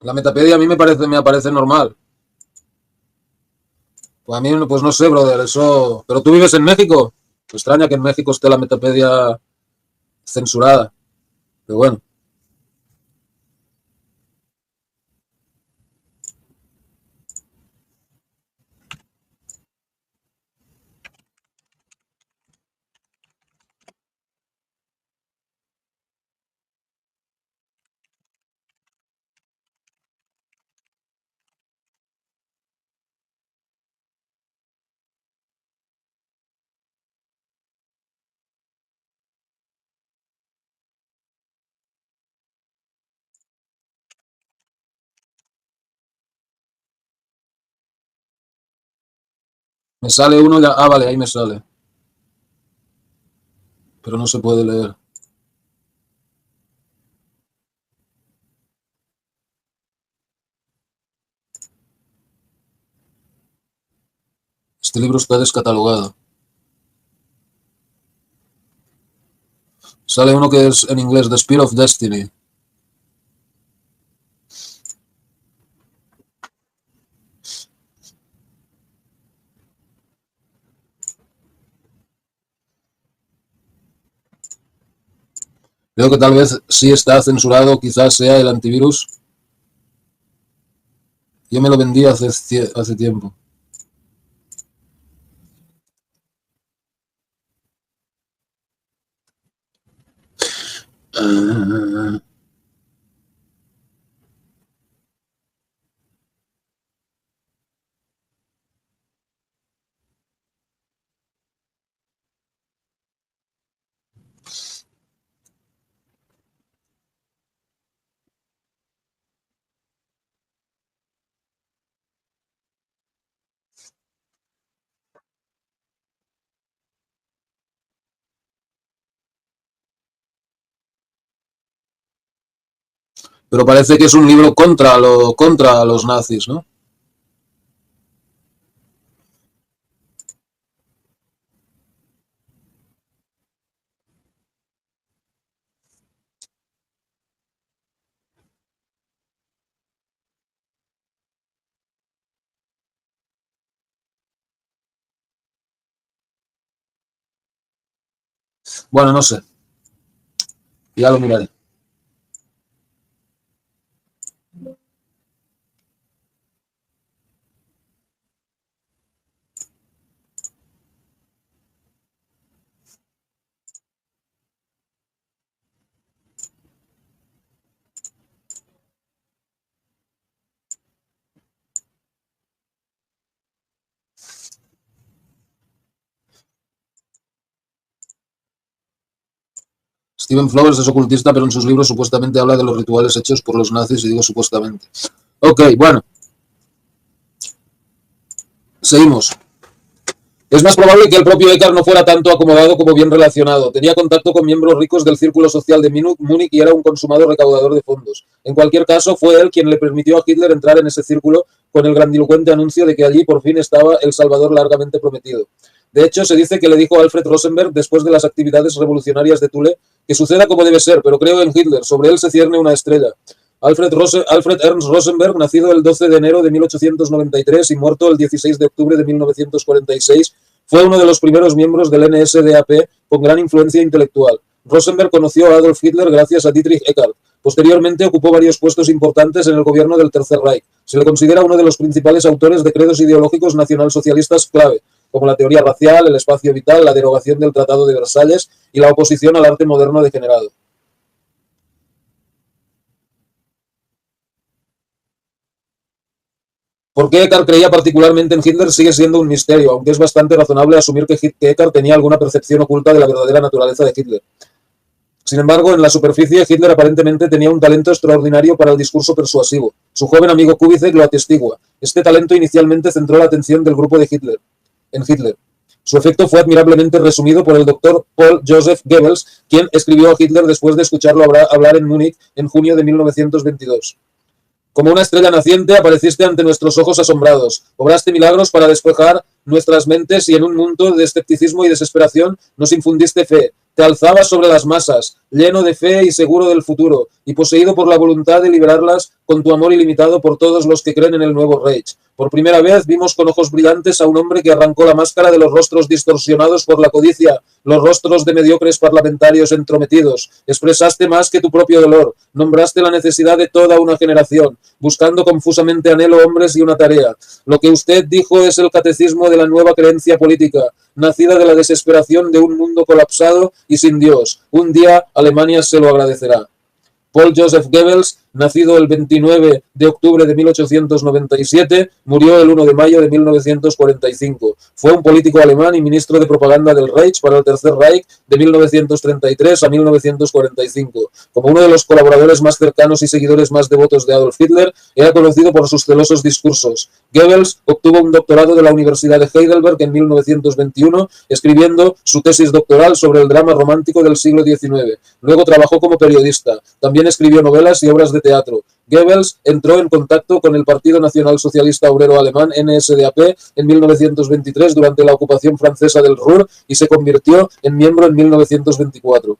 La Metapedia a mí me aparece normal. Pues a mí, pues no sé, brother, eso... ¿Pero tú vives en México? Me extraña que en México esté la Metapedia censurada. Pero bueno, me sale uno ya... Ah, vale, ahí me sale. Pero no se puede leer. Este libro está descatalogado. Sale uno que es en inglés, The Spear of Destiny. Creo que tal vez sí está censurado, quizás sea el antivirus. Yo me lo vendí hace tiempo. Pero parece que es un libro contra los nazis, ¿no? Bueno, no sé, ya lo miraré. Steven Flowers es ocultista, pero en sus libros supuestamente habla de los rituales hechos por los nazis, y digo supuestamente. Ok, bueno, seguimos. Es más probable que el propio Eckhart no fuera tanto acomodado como bien relacionado. Tenía contacto con miembros ricos del círculo social de Múnich y era un consumado recaudador de fondos. En cualquier caso, fue él quien le permitió a Hitler entrar en ese círculo con el grandilocuente anuncio de que allí por fin estaba el Salvador largamente prometido. De hecho, se dice que le dijo a Alfred Rosenberg, después de las actividades revolucionarias de Thule, que suceda como debe ser, pero creo en Hitler, sobre él se cierne una estrella. Alfred Ernst Rosenberg, nacido el 12 de enero de 1893 y muerto el 16 de octubre de 1946, fue uno de los primeros miembros del NSDAP con gran influencia intelectual. Rosenberg conoció a Adolf Hitler gracias a Dietrich Eckart. Posteriormente ocupó varios puestos importantes en el gobierno del Tercer Reich. Se le considera uno de los principales autores de credos ideológicos nacionalsocialistas clave, como la teoría racial, el espacio vital, la derogación del Tratado de Versalles y la oposición al arte moderno degenerado. ¿Por qué Eckhart creía particularmente en Hitler? Sigue siendo un misterio, aunque es bastante razonable asumir que Eckhart tenía alguna percepción oculta de la verdadera naturaleza de Hitler. Sin embargo, en la superficie, Hitler aparentemente tenía un talento extraordinario para el discurso persuasivo. Su joven amigo Kubitschek lo atestigua. Este talento inicialmente centró la atención del grupo de Hitler en Hitler. Su efecto fue admirablemente resumido por el doctor Paul Joseph Goebbels, quien escribió a Hitler después de escucharlo hablar en Múnich en junio de 1922. Como una estrella naciente apareciste ante nuestros ojos asombrados. Obraste milagros para despejar nuestras mentes y en un mundo de escepticismo y desesperación nos infundiste fe. Te alzabas sobre las masas, lleno de fe y seguro del futuro, y poseído por la voluntad de liberarlas con tu amor ilimitado por todos los que creen en el nuevo Reich. Por primera vez vimos con ojos brillantes a un hombre que arrancó la máscara de los rostros distorsionados por la codicia, los rostros de mediocres parlamentarios entrometidos. Expresaste más que tu propio dolor, nombraste la necesidad de toda una generación, buscando confusamente anhelo hombres y una tarea. Lo que usted dijo es el catecismo de la nueva creencia política, nacida de la desesperación de un mundo colapsado y sin Dios. Un día Alemania se lo agradecerá. Paul Joseph Goebbels, nacido el 29 de octubre de 1897, murió el 1 de mayo de 1945. Fue un político alemán y ministro de propaganda del Reich para el Tercer Reich de 1933 a 1945. Como uno de los colaboradores más cercanos y seguidores más devotos de Adolf Hitler, era conocido por sus celosos discursos. Goebbels obtuvo un doctorado de la Universidad de Heidelberg en 1921, escribiendo su tesis doctoral sobre el drama romántico del siglo XIX. Luego trabajó como periodista. También escribió novelas y obras de teatro. Goebbels entró en contacto con el Partido Nacional Socialista Obrero Alemán NSDAP en 1923 durante la ocupación francesa del Ruhr y se convirtió en miembro en 1924.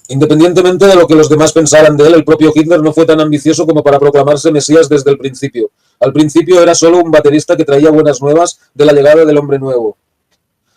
Independientemente de lo que los demás pensaran de él, el propio Hitler no fue tan ambicioso como para proclamarse Mesías desde el principio. Al principio era solo un baterista que traía buenas nuevas de la llegada del hombre nuevo.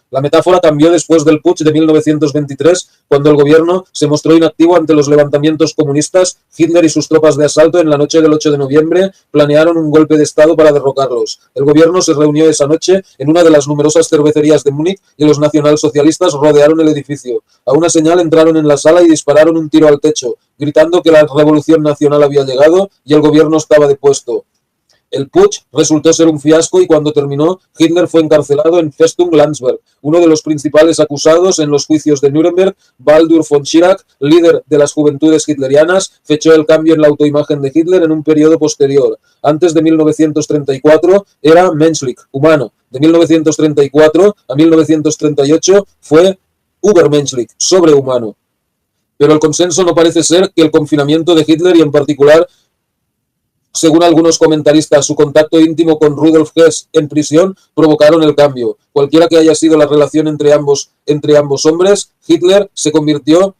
La metáfora cambió después del putsch de 1923, cuando el gobierno se mostró inactivo ante los levantamientos comunistas. Hitler y sus tropas de asalto en la noche del 8 de noviembre planearon un golpe de Estado para derrocarlos. El gobierno se reunió esa noche en una de las numerosas cervecerías de Múnich y los nacionalsocialistas rodearon el edificio. A una señal entraron en la sala y dispararon un tiro al techo, gritando que la revolución nacional había llegado y el gobierno estaba depuesto. El putsch resultó ser un fiasco y cuando terminó, Hitler fue encarcelado en Festung Landsberg. Uno de los principales acusados en los juicios de Nuremberg, Baldur von Schirach, líder de las juventudes hitlerianas, fechó el cambio en la autoimagen de Hitler en un periodo posterior. Antes de 1934 era menschlich, humano. De 1934 a 1938 fue übermenschlich, sobrehumano. Pero el consenso no parece ser que el confinamiento de Hitler y en particular, según algunos comentaristas, su contacto íntimo con Rudolf Hess en prisión provocaron el cambio. Cualquiera que haya sido la relación entre ambos hombres, Hitler se convirtió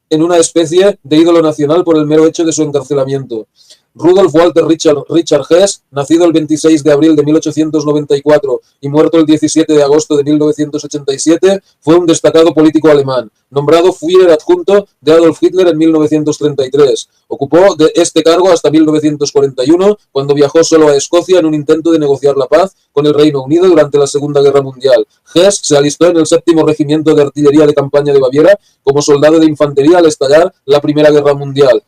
en una especie de ídolo nacional por el mero hecho de su encarcelamiento. Rudolf Walter Richard Hess, nacido el 26 de abril de 1894 y muerto el 17 de agosto de 1987, fue un destacado político alemán, nombrado Führer adjunto de Adolf Hitler en 1933. Ocupó este cargo hasta 1941, cuando viajó solo a Escocia en un intento de negociar la paz con el Reino Unido durante la Segunda Guerra Mundial. Hess se alistó en el 7º Regimiento de Artillería de Campaña de Baviera como soldado de infantería al estallar la Primera Guerra Mundial.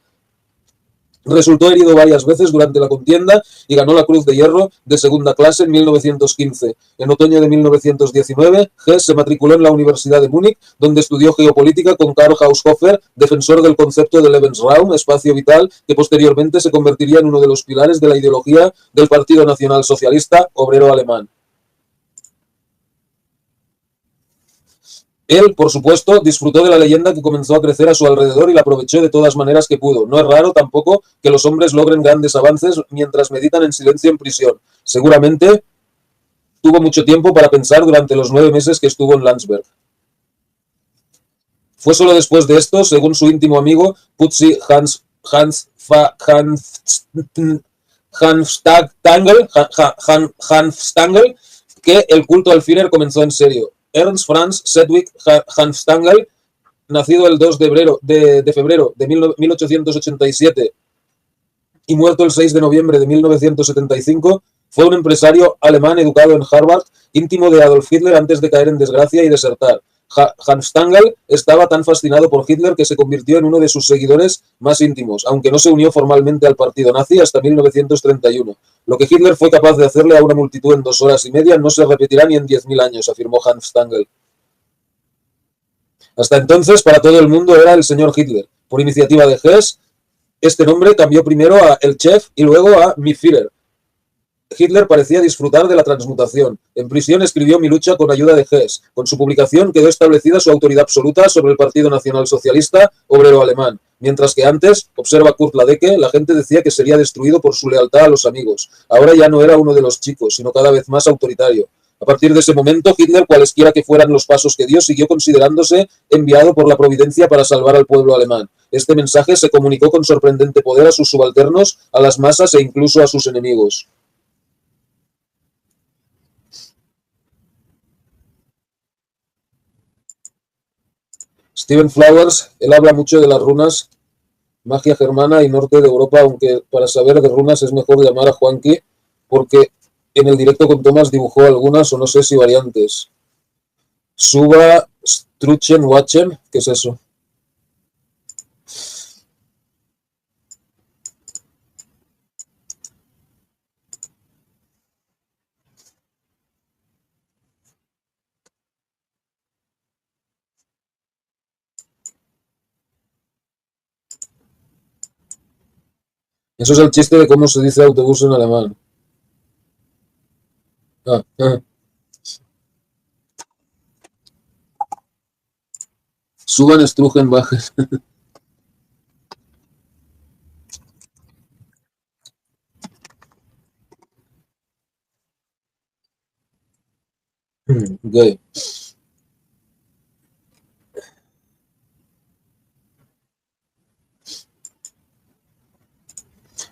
Resultó herido varias veces durante la contienda y ganó la Cruz de Hierro de segunda clase en 1915. En otoño de 1919, Hess se matriculó en la Universidad de Múnich, donde estudió geopolítica con Karl Haushofer, defensor del concepto de Lebensraum, espacio vital, que posteriormente se convertiría en uno de los pilares de la ideología del Partido Nacional Socialista Obrero Alemán. Él, por supuesto, disfrutó de la leyenda que comenzó a crecer a su alrededor y la aprovechó de todas maneras que pudo. No es raro tampoco que los hombres logren grandes avances mientras meditan en silencio en prisión. Seguramente tuvo mucho tiempo para pensar durante los 9 meses que estuvo en Landsberg. Fue solo después de esto, según su íntimo amigo Putzi Hanfstaengl, que el culto al Führer comenzó en serio. Ernst Franz Sedgwick Hanfstaengl, nacido el 2 de febrero de 1887 y muerto el 6 de noviembre de 1975, fue un empresario alemán educado en Harvard, íntimo de Adolf Hitler antes de caer en desgracia y desertar. Hanfstaengl estaba tan fascinado por Hitler que se convirtió en uno de sus seguidores más íntimos, aunque no se unió formalmente al partido nazi hasta 1931. Lo que Hitler fue capaz de hacerle a una multitud en 2 horas y media no se repetirá ni en 10.000 años, afirmó Hanfstaengl. Hasta entonces, para todo el mundo era el señor Hitler. Por iniciativa de Hess, este nombre cambió primero a El Chef y luego a Mi Führer. Hitler parecía disfrutar de la transmutación. En prisión escribió Mi lucha con ayuda de Hess. Con su publicación quedó establecida su autoridad absoluta sobre el Partido Nacional Socialista Obrero Alemán. Mientras que antes, observa Kurt Ladecke, la gente decía que sería destruido por su lealtad a los amigos. Ahora ya no era uno de los chicos, sino cada vez más autoritario. A partir de ese momento, Hitler, cualesquiera que fueran los pasos que dio, siguió considerándose enviado por la providencia para salvar al pueblo alemán. Este mensaje se comunicó con sorprendente poder a sus subalternos, a las masas e incluso a sus enemigos. Stephen Flowers, él habla mucho de las runas, magia germana y norte de Europa, aunque para saber de runas es mejor llamar a Juanqui, porque en el directo con Thomas dibujó algunas, o no sé si variantes. Suba, Struchen, Wachen, ¿qué es eso? Eso es el chiste de cómo se dice autobús en alemán. Suban, estrujen, bajen. Okay.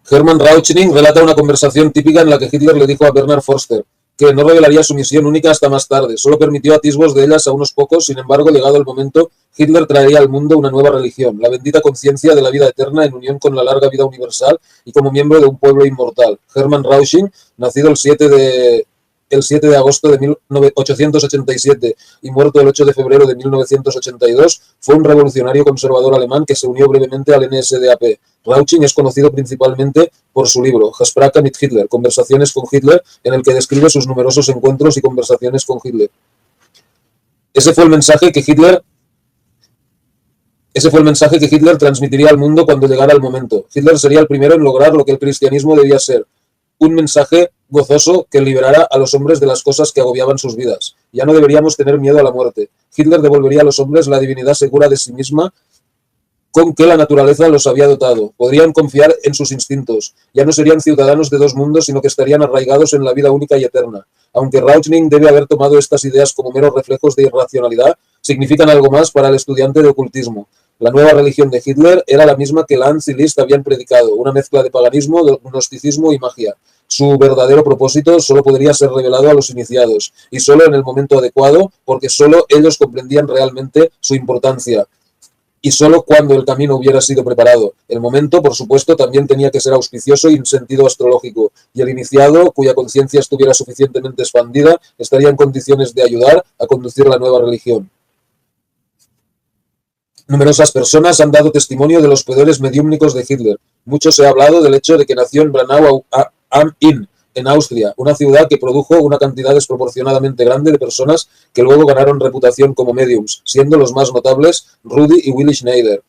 Hermann Rauchning relata una conversación típica en la que Hitler le dijo a Bernhard Forster que no revelaría su misión única hasta más tarde, solo permitió atisbos de ellas a unos pocos. Sin embargo, llegado el momento, Hitler traería al mundo una nueva religión, la bendita conciencia de la vida eterna en unión con la larga vida universal y como miembro de un pueblo inmortal. Hermann Rauchning, nacido el 7 de agosto de 1887 y muerto el 8 de febrero de 1982, fue un revolucionario conservador alemán que se unió brevemente al NSDAP. Rauchning es conocido principalmente por su libro Gespräche mit Hitler, Conversaciones con Hitler, en el que describe sus numerosos encuentros y conversaciones con Hitler. Ese fue el mensaje que Hitler transmitiría al mundo cuando llegara el momento. Hitler sería el primero en lograr lo que el cristianismo debía ser: un mensaje gozoso que liberara a los hombres de las cosas que agobiaban sus vidas. Ya no deberíamos tener miedo a la muerte. Hitler devolvería a los hombres la divinidad segura de sí misma con que la naturaleza los había dotado. Podrían confiar en sus instintos. Ya no serían ciudadanos de dos mundos, sino que estarían arraigados en la vida única y eterna. Aunque Rauchning debe haber tomado estas ideas como meros reflejos de irracionalidad, significan algo más para el estudiante de ocultismo. La nueva religión de Hitler era la misma que Lanz y Liszt habían predicado, una mezcla de paganismo, de gnosticismo y magia. Su verdadero propósito solo podría ser revelado a los iniciados, y solo en el momento adecuado, porque solo ellos comprendían realmente su importancia. Y solo cuando el camino hubiera sido preparado. El momento, por supuesto, también tenía que ser auspicioso y en sentido astrológico, y el iniciado, cuya conciencia estuviera suficientemente expandida, estaría en condiciones de ayudar a conducir la nueva religión. Numerosas personas han dado testimonio de los poderes mediúmnicos de Hitler. Mucho se ha hablado del hecho de que nació en Branau am Inn, en Austria, una ciudad que produjo una cantidad desproporcionadamente grande de personas que luego ganaron reputación como mediums, siendo los más notables Rudi y Willy Schneider.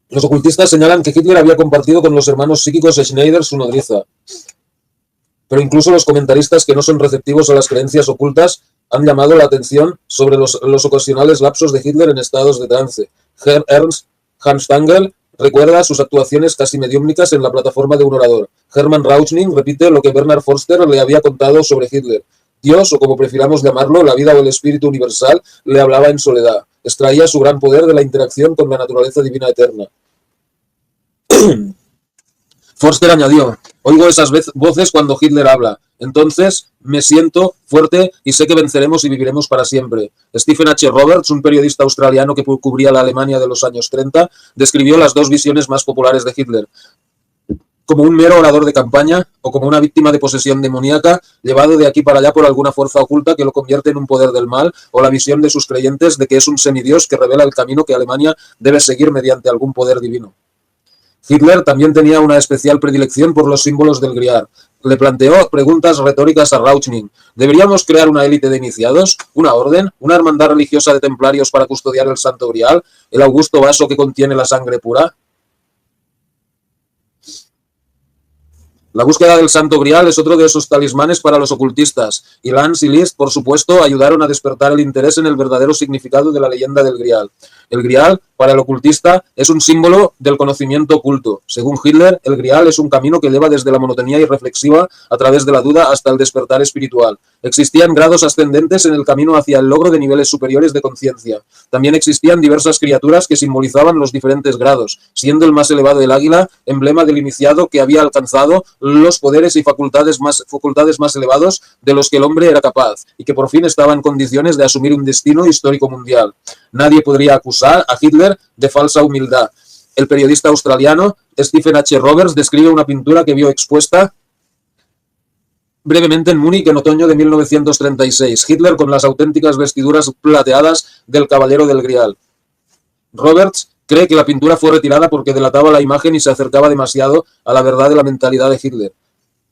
Los ocultistas señalan que Hitler había compartido con los hermanos psíquicos Schneider su nodriza. Pero incluso los comentaristas que no son receptivos a las creencias ocultas han llamado la atención sobre los ocasionales lapsos de Hitler en estados de trance. Ernst Hanstangl recuerda sus actuaciones casi mediúmnicas en la plataforma de un orador. Hermann Rauchning repite lo que Bernard Forster le había contado sobre Hitler. Dios, o como prefiramos llamarlo, la vida o el espíritu universal, le hablaba en soledad. Extraía su gran poder de la interacción con la naturaleza divina eterna. Forster añadió: oigo esas voces cuando Hitler habla. Entonces me siento fuerte y sé que venceremos y viviremos para siempre. Stephen H. Roberts, un periodista australiano que cubría la Alemania de los años 30, describió las dos visiones más populares de Hitler: como un mero orador de campaña o como una víctima de posesión demoníaca llevado de aquí para allá por alguna fuerza oculta que lo convierte en un poder del mal, o la visión de sus creyentes de que es un semidios que revela el camino que Alemania debe seguir mediante algún poder divino. Hitler también tenía una especial predilección por los símbolos del Grial. Le planteó preguntas retóricas a Rauchning. ¿Deberíamos crear una élite de iniciados? ¿Una orden? ¿Una hermandad religiosa de templarios para custodiar el Santo Grial? ¿El augusto vaso que contiene la sangre pura? La búsqueda del Santo Grial es otro de esos talismanes para los ocultistas, y Lanz y Liszt, por supuesto, ayudaron a despertar el interés en el verdadero significado de la leyenda del Grial. El Grial, para el ocultista, es un símbolo del conocimiento oculto. Según Hitler, el Grial es un camino que lleva desde la monotonía irreflexiva a través de la duda hasta el despertar espiritual. Existían grados ascendentes en el camino hacia el logro de niveles superiores de conciencia. También existían diversas criaturas que simbolizaban los diferentes grados, siendo el más elevado el águila, emblema del iniciado que había alcanzado los poderes y facultades más elevados de los que el hombre era capaz, y que por fin estaba en condiciones de asumir un destino histórico mundial. Nadie podría acusar a Hitler de falsa humildad. El periodista australiano Stephen H. Roberts describe una pintura que vio expuesta brevemente en Múnich en otoño de 1936, Hitler con las auténticas vestiduras plateadas del Caballero del Grial. Roberts cree que la pintura fue retirada porque delataba la imagen y se acercaba demasiado a la verdad de la mentalidad de Hitler.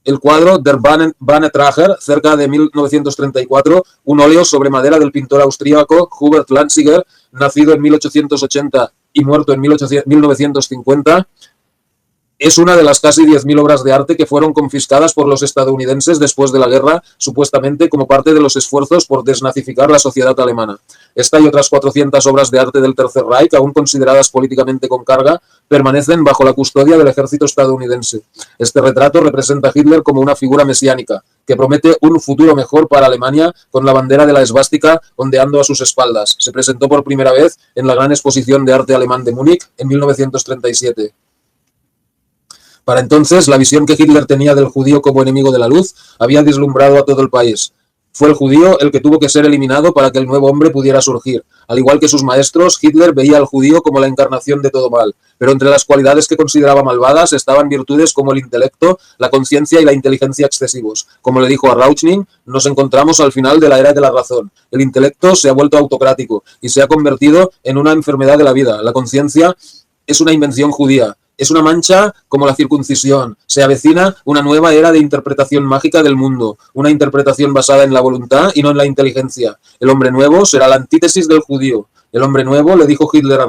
El cuadro Der Bannetrager, cerca de 1934, un óleo sobre madera del pintor austríaco Hubert Lanziger, nacido en 1880 y muerto en 1950, es una de las casi 10.000 obras de arte que fueron confiscadas por los estadounidenses después de la guerra, supuestamente como parte de los esfuerzos por desnazificar la sociedad alemana. Esta y otras 400 obras de arte del Tercer Reich, aún consideradas políticamente con carga, permanecen bajo la custodia del ejército estadounidense. Este retrato representa a Hitler como una figura mesiánica, que promete un futuro mejor para Alemania, con la bandera de la esvástica ondeando a sus espaldas. Se presentó por primera vez en la Gran Exposición de Arte Alemán de Múnich en 1937. Para entonces, la visión que Hitler tenía del judío como enemigo de la luz había deslumbrado a todo el país. Fue el judío el que tuvo que ser eliminado para que el nuevo hombre pudiera surgir. Al igual que sus maestros, Hitler veía al judío como la encarnación de todo mal, pero entre las cualidades que consideraba malvadas estaban virtudes como el intelecto, la conciencia y la inteligencia excesivos. Como le dijo a Rauchning, nos encontramos al final de la era de la razón. El intelecto se ha vuelto autocrático y se ha convertido en una enfermedad de la vida. La conciencia es una invención judía. Es una mancha como la circuncisión. Se avecina una nueva era de interpretación mágica del mundo, una interpretación basada en la voluntad y no en la inteligencia. El hombre nuevo será la antítesis del judío. El hombre nuevo, le dijo Hitler a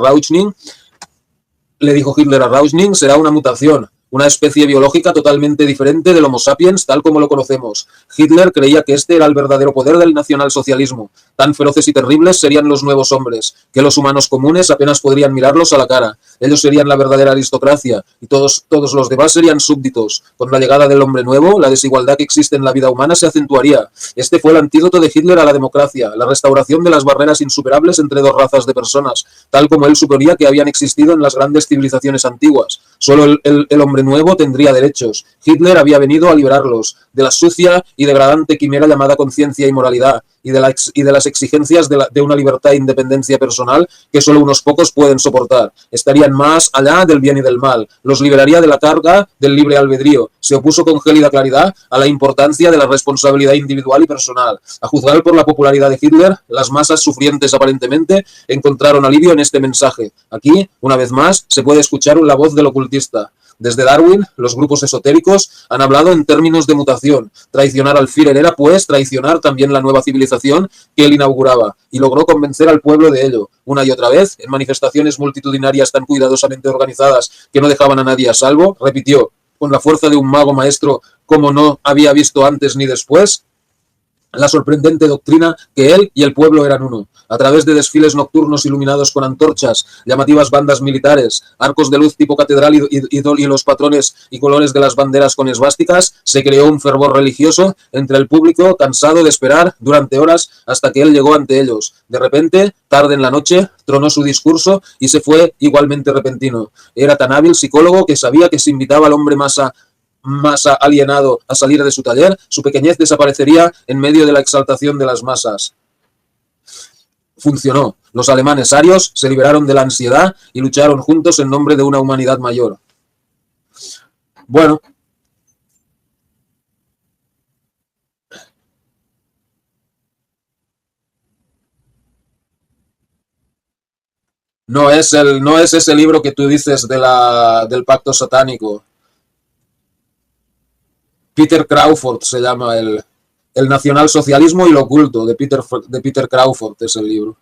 Rauchning, será una mutación, una especie biológica totalmente diferente del Homo sapiens tal como lo conocemos. Hitler creía que este era el verdadero poder del nacionalsocialismo. Tan feroces y terribles serían los nuevos hombres, que los humanos comunes apenas podrían mirarlos a la cara. Ellos serían la verdadera aristocracia y todos los demás serían súbditos. Con la llegada del hombre nuevo, la desigualdad que existe en la vida humana se acentuaría. Este fue el antídoto de Hitler a la democracia, la restauración de las barreras insuperables entre dos razas de personas, tal como él suponía que habían existido en las grandes civilizaciones antiguas. Solo el hombre nuevo tendría derechos. Hitler había venido a liberarlos de la sucia y degradante quimera llamada conciencia y moralidad, y de las exigencias de una libertad e independencia personal que solo unos pocos pueden soportar. Estarían más allá del bien y del mal. Los liberaría de la carga del libre albedrío. Se opuso con gélida claridad a la importancia de la responsabilidad individual y personal. A juzgar por la popularidad de Hitler, las masas sufrientes aparentemente encontraron alivio en este mensaje. Aquí, una vez más, se puede escuchar la voz del ocultista. Desde Darwin, los grupos esotéricos han hablado en términos de mutación. Traicionar al Führer era, pues, traicionar también la nueva civilización que él inauguraba, y logró convencer al pueblo de ello. Una y otra vez, en manifestaciones multitudinarias tan cuidadosamente organizadas que no dejaban a nadie a salvo, repitió, con la fuerza de un mago maestro como no había visto antes ni después, la sorprendente doctrina que él y el pueblo eran uno. A través de desfiles nocturnos iluminados con antorchas, llamativas bandas militares, arcos de luz tipo catedral y los patrones y colores de las banderas con esvásticas, se creó un fervor religioso entre el público cansado de esperar durante horas hasta que él llegó ante ellos. De repente, tarde en la noche, tronó su discurso y se fue igualmente repentino. Era tan hábil psicólogo que sabía que si invitaba al hombre más alienado a salir de su taller, su pequeñez desaparecería en medio de la exaltación de las masas. Funcionó. Los alemanes arios se liberaron de la ansiedad y lucharon juntos en nombre de una humanidad mayor. Bueno, no es ese libro que tú dices del pacto satánico. Peter Crawford se llama el nacionalsocialismo y lo oculto de Peter Crawford es el libro.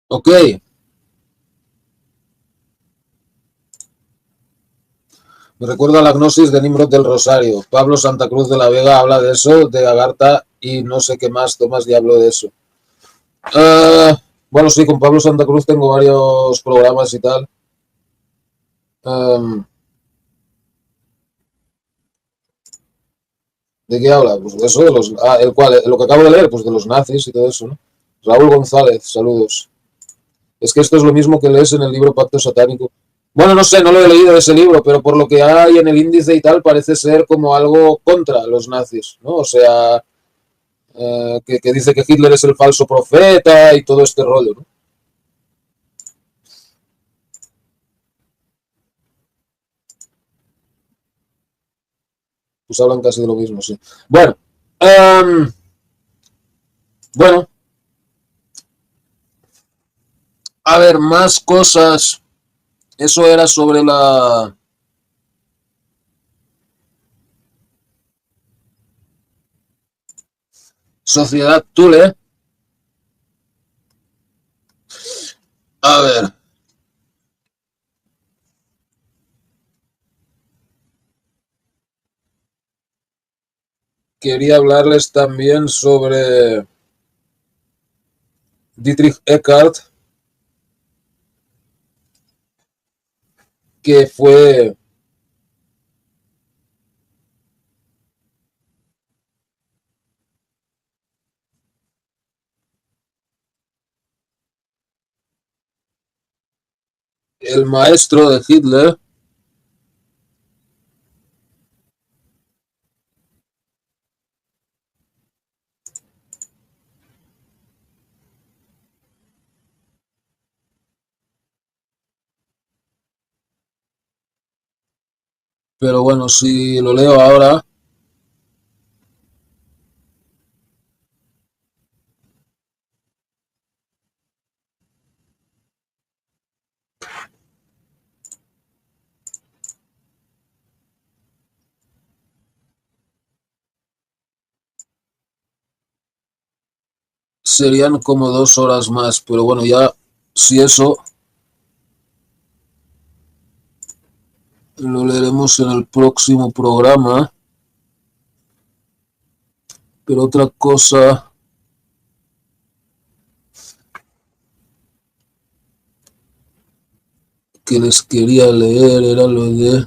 Ok. Me recuerda a la gnosis de Nimrod del Rosario. Pablo Santa Cruz de la Vega habla de eso, de Agartha y no sé qué más. Tomás Diablo de eso. Bueno, sí, con Pablo Santa Cruz tengo varios programas y tal. Um, ¿De qué habla? Pues de eso, de los. El cual, lo que acabo de leer, pues de los nazis y todo eso, ¿no? Raúl González, saludos. Es que esto es lo mismo que lees en el libro Pacto Satánico. Bueno, no sé, no lo he leído ese libro, pero por lo que hay en el índice y tal, parece ser como algo contra los nazis, ¿no? O sea, que dice que Hitler es el falso profeta y todo este rollo, ¿no? Pues hablan casi de lo mismo, sí. Bueno, um, bueno, a ver, más cosas. Eso era sobre la sociedad Thule. A ver, quería hablarles también sobre Dietrich Eckart, que fue el maestro de Hitler, pero bueno, si lo leo ahora, serían como 2 horas más, pero bueno, ya si eso lo leeremos en el próximo programa. Pero otra cosa que les quería leer era lo de...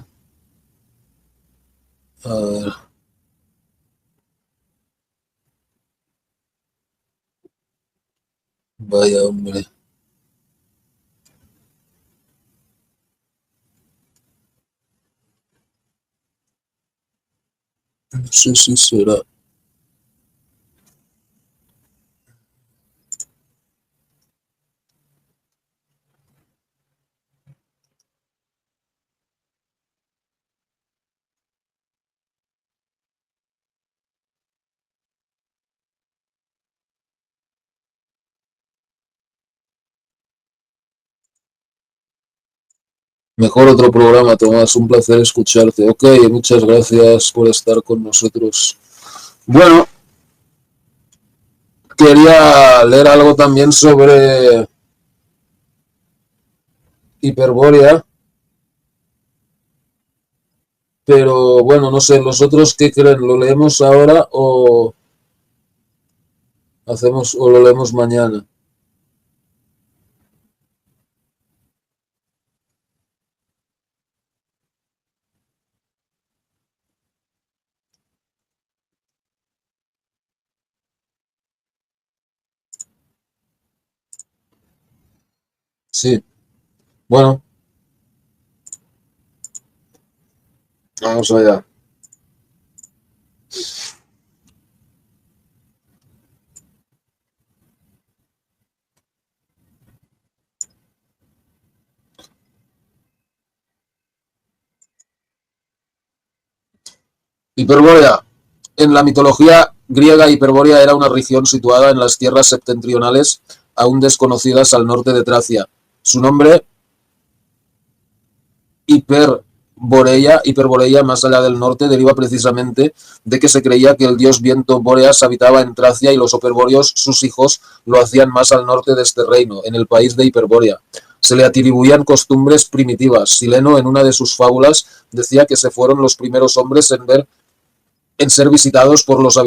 A ver, vaya hombre, no sé si será... Mejor otro programa, Tomás, un placer escucharte. Ok, muchas gracias por estar con nosotros. Bueno, quería leer algo también sobre Hiperbórea, pero bueno, no sé, ¿los otros qué creen? ¿Lo leemos ahora o hacemos o lo leemos mañana? Sí, bueno, vamos allá. Hiperbórea. En la mitología griega, Hiperbórea era una región situada en las tierras septentrionales, aún desconocidas al norte de Tracia. Su nombre, Hiper Boreia, Hiperboreia, más allá del norte, deriva precisamente de que se creía que el dios viento Bóreas habitaba en Tracia y los Hiperbóreos, sus hijos, lo hacían más al norte de este reino, en el país de Hiperbórea. Se le atribuían costumbres primitivas. Sileno, en una de sus fábulas, decía que se fueron los primeros hombres en ser visitados por los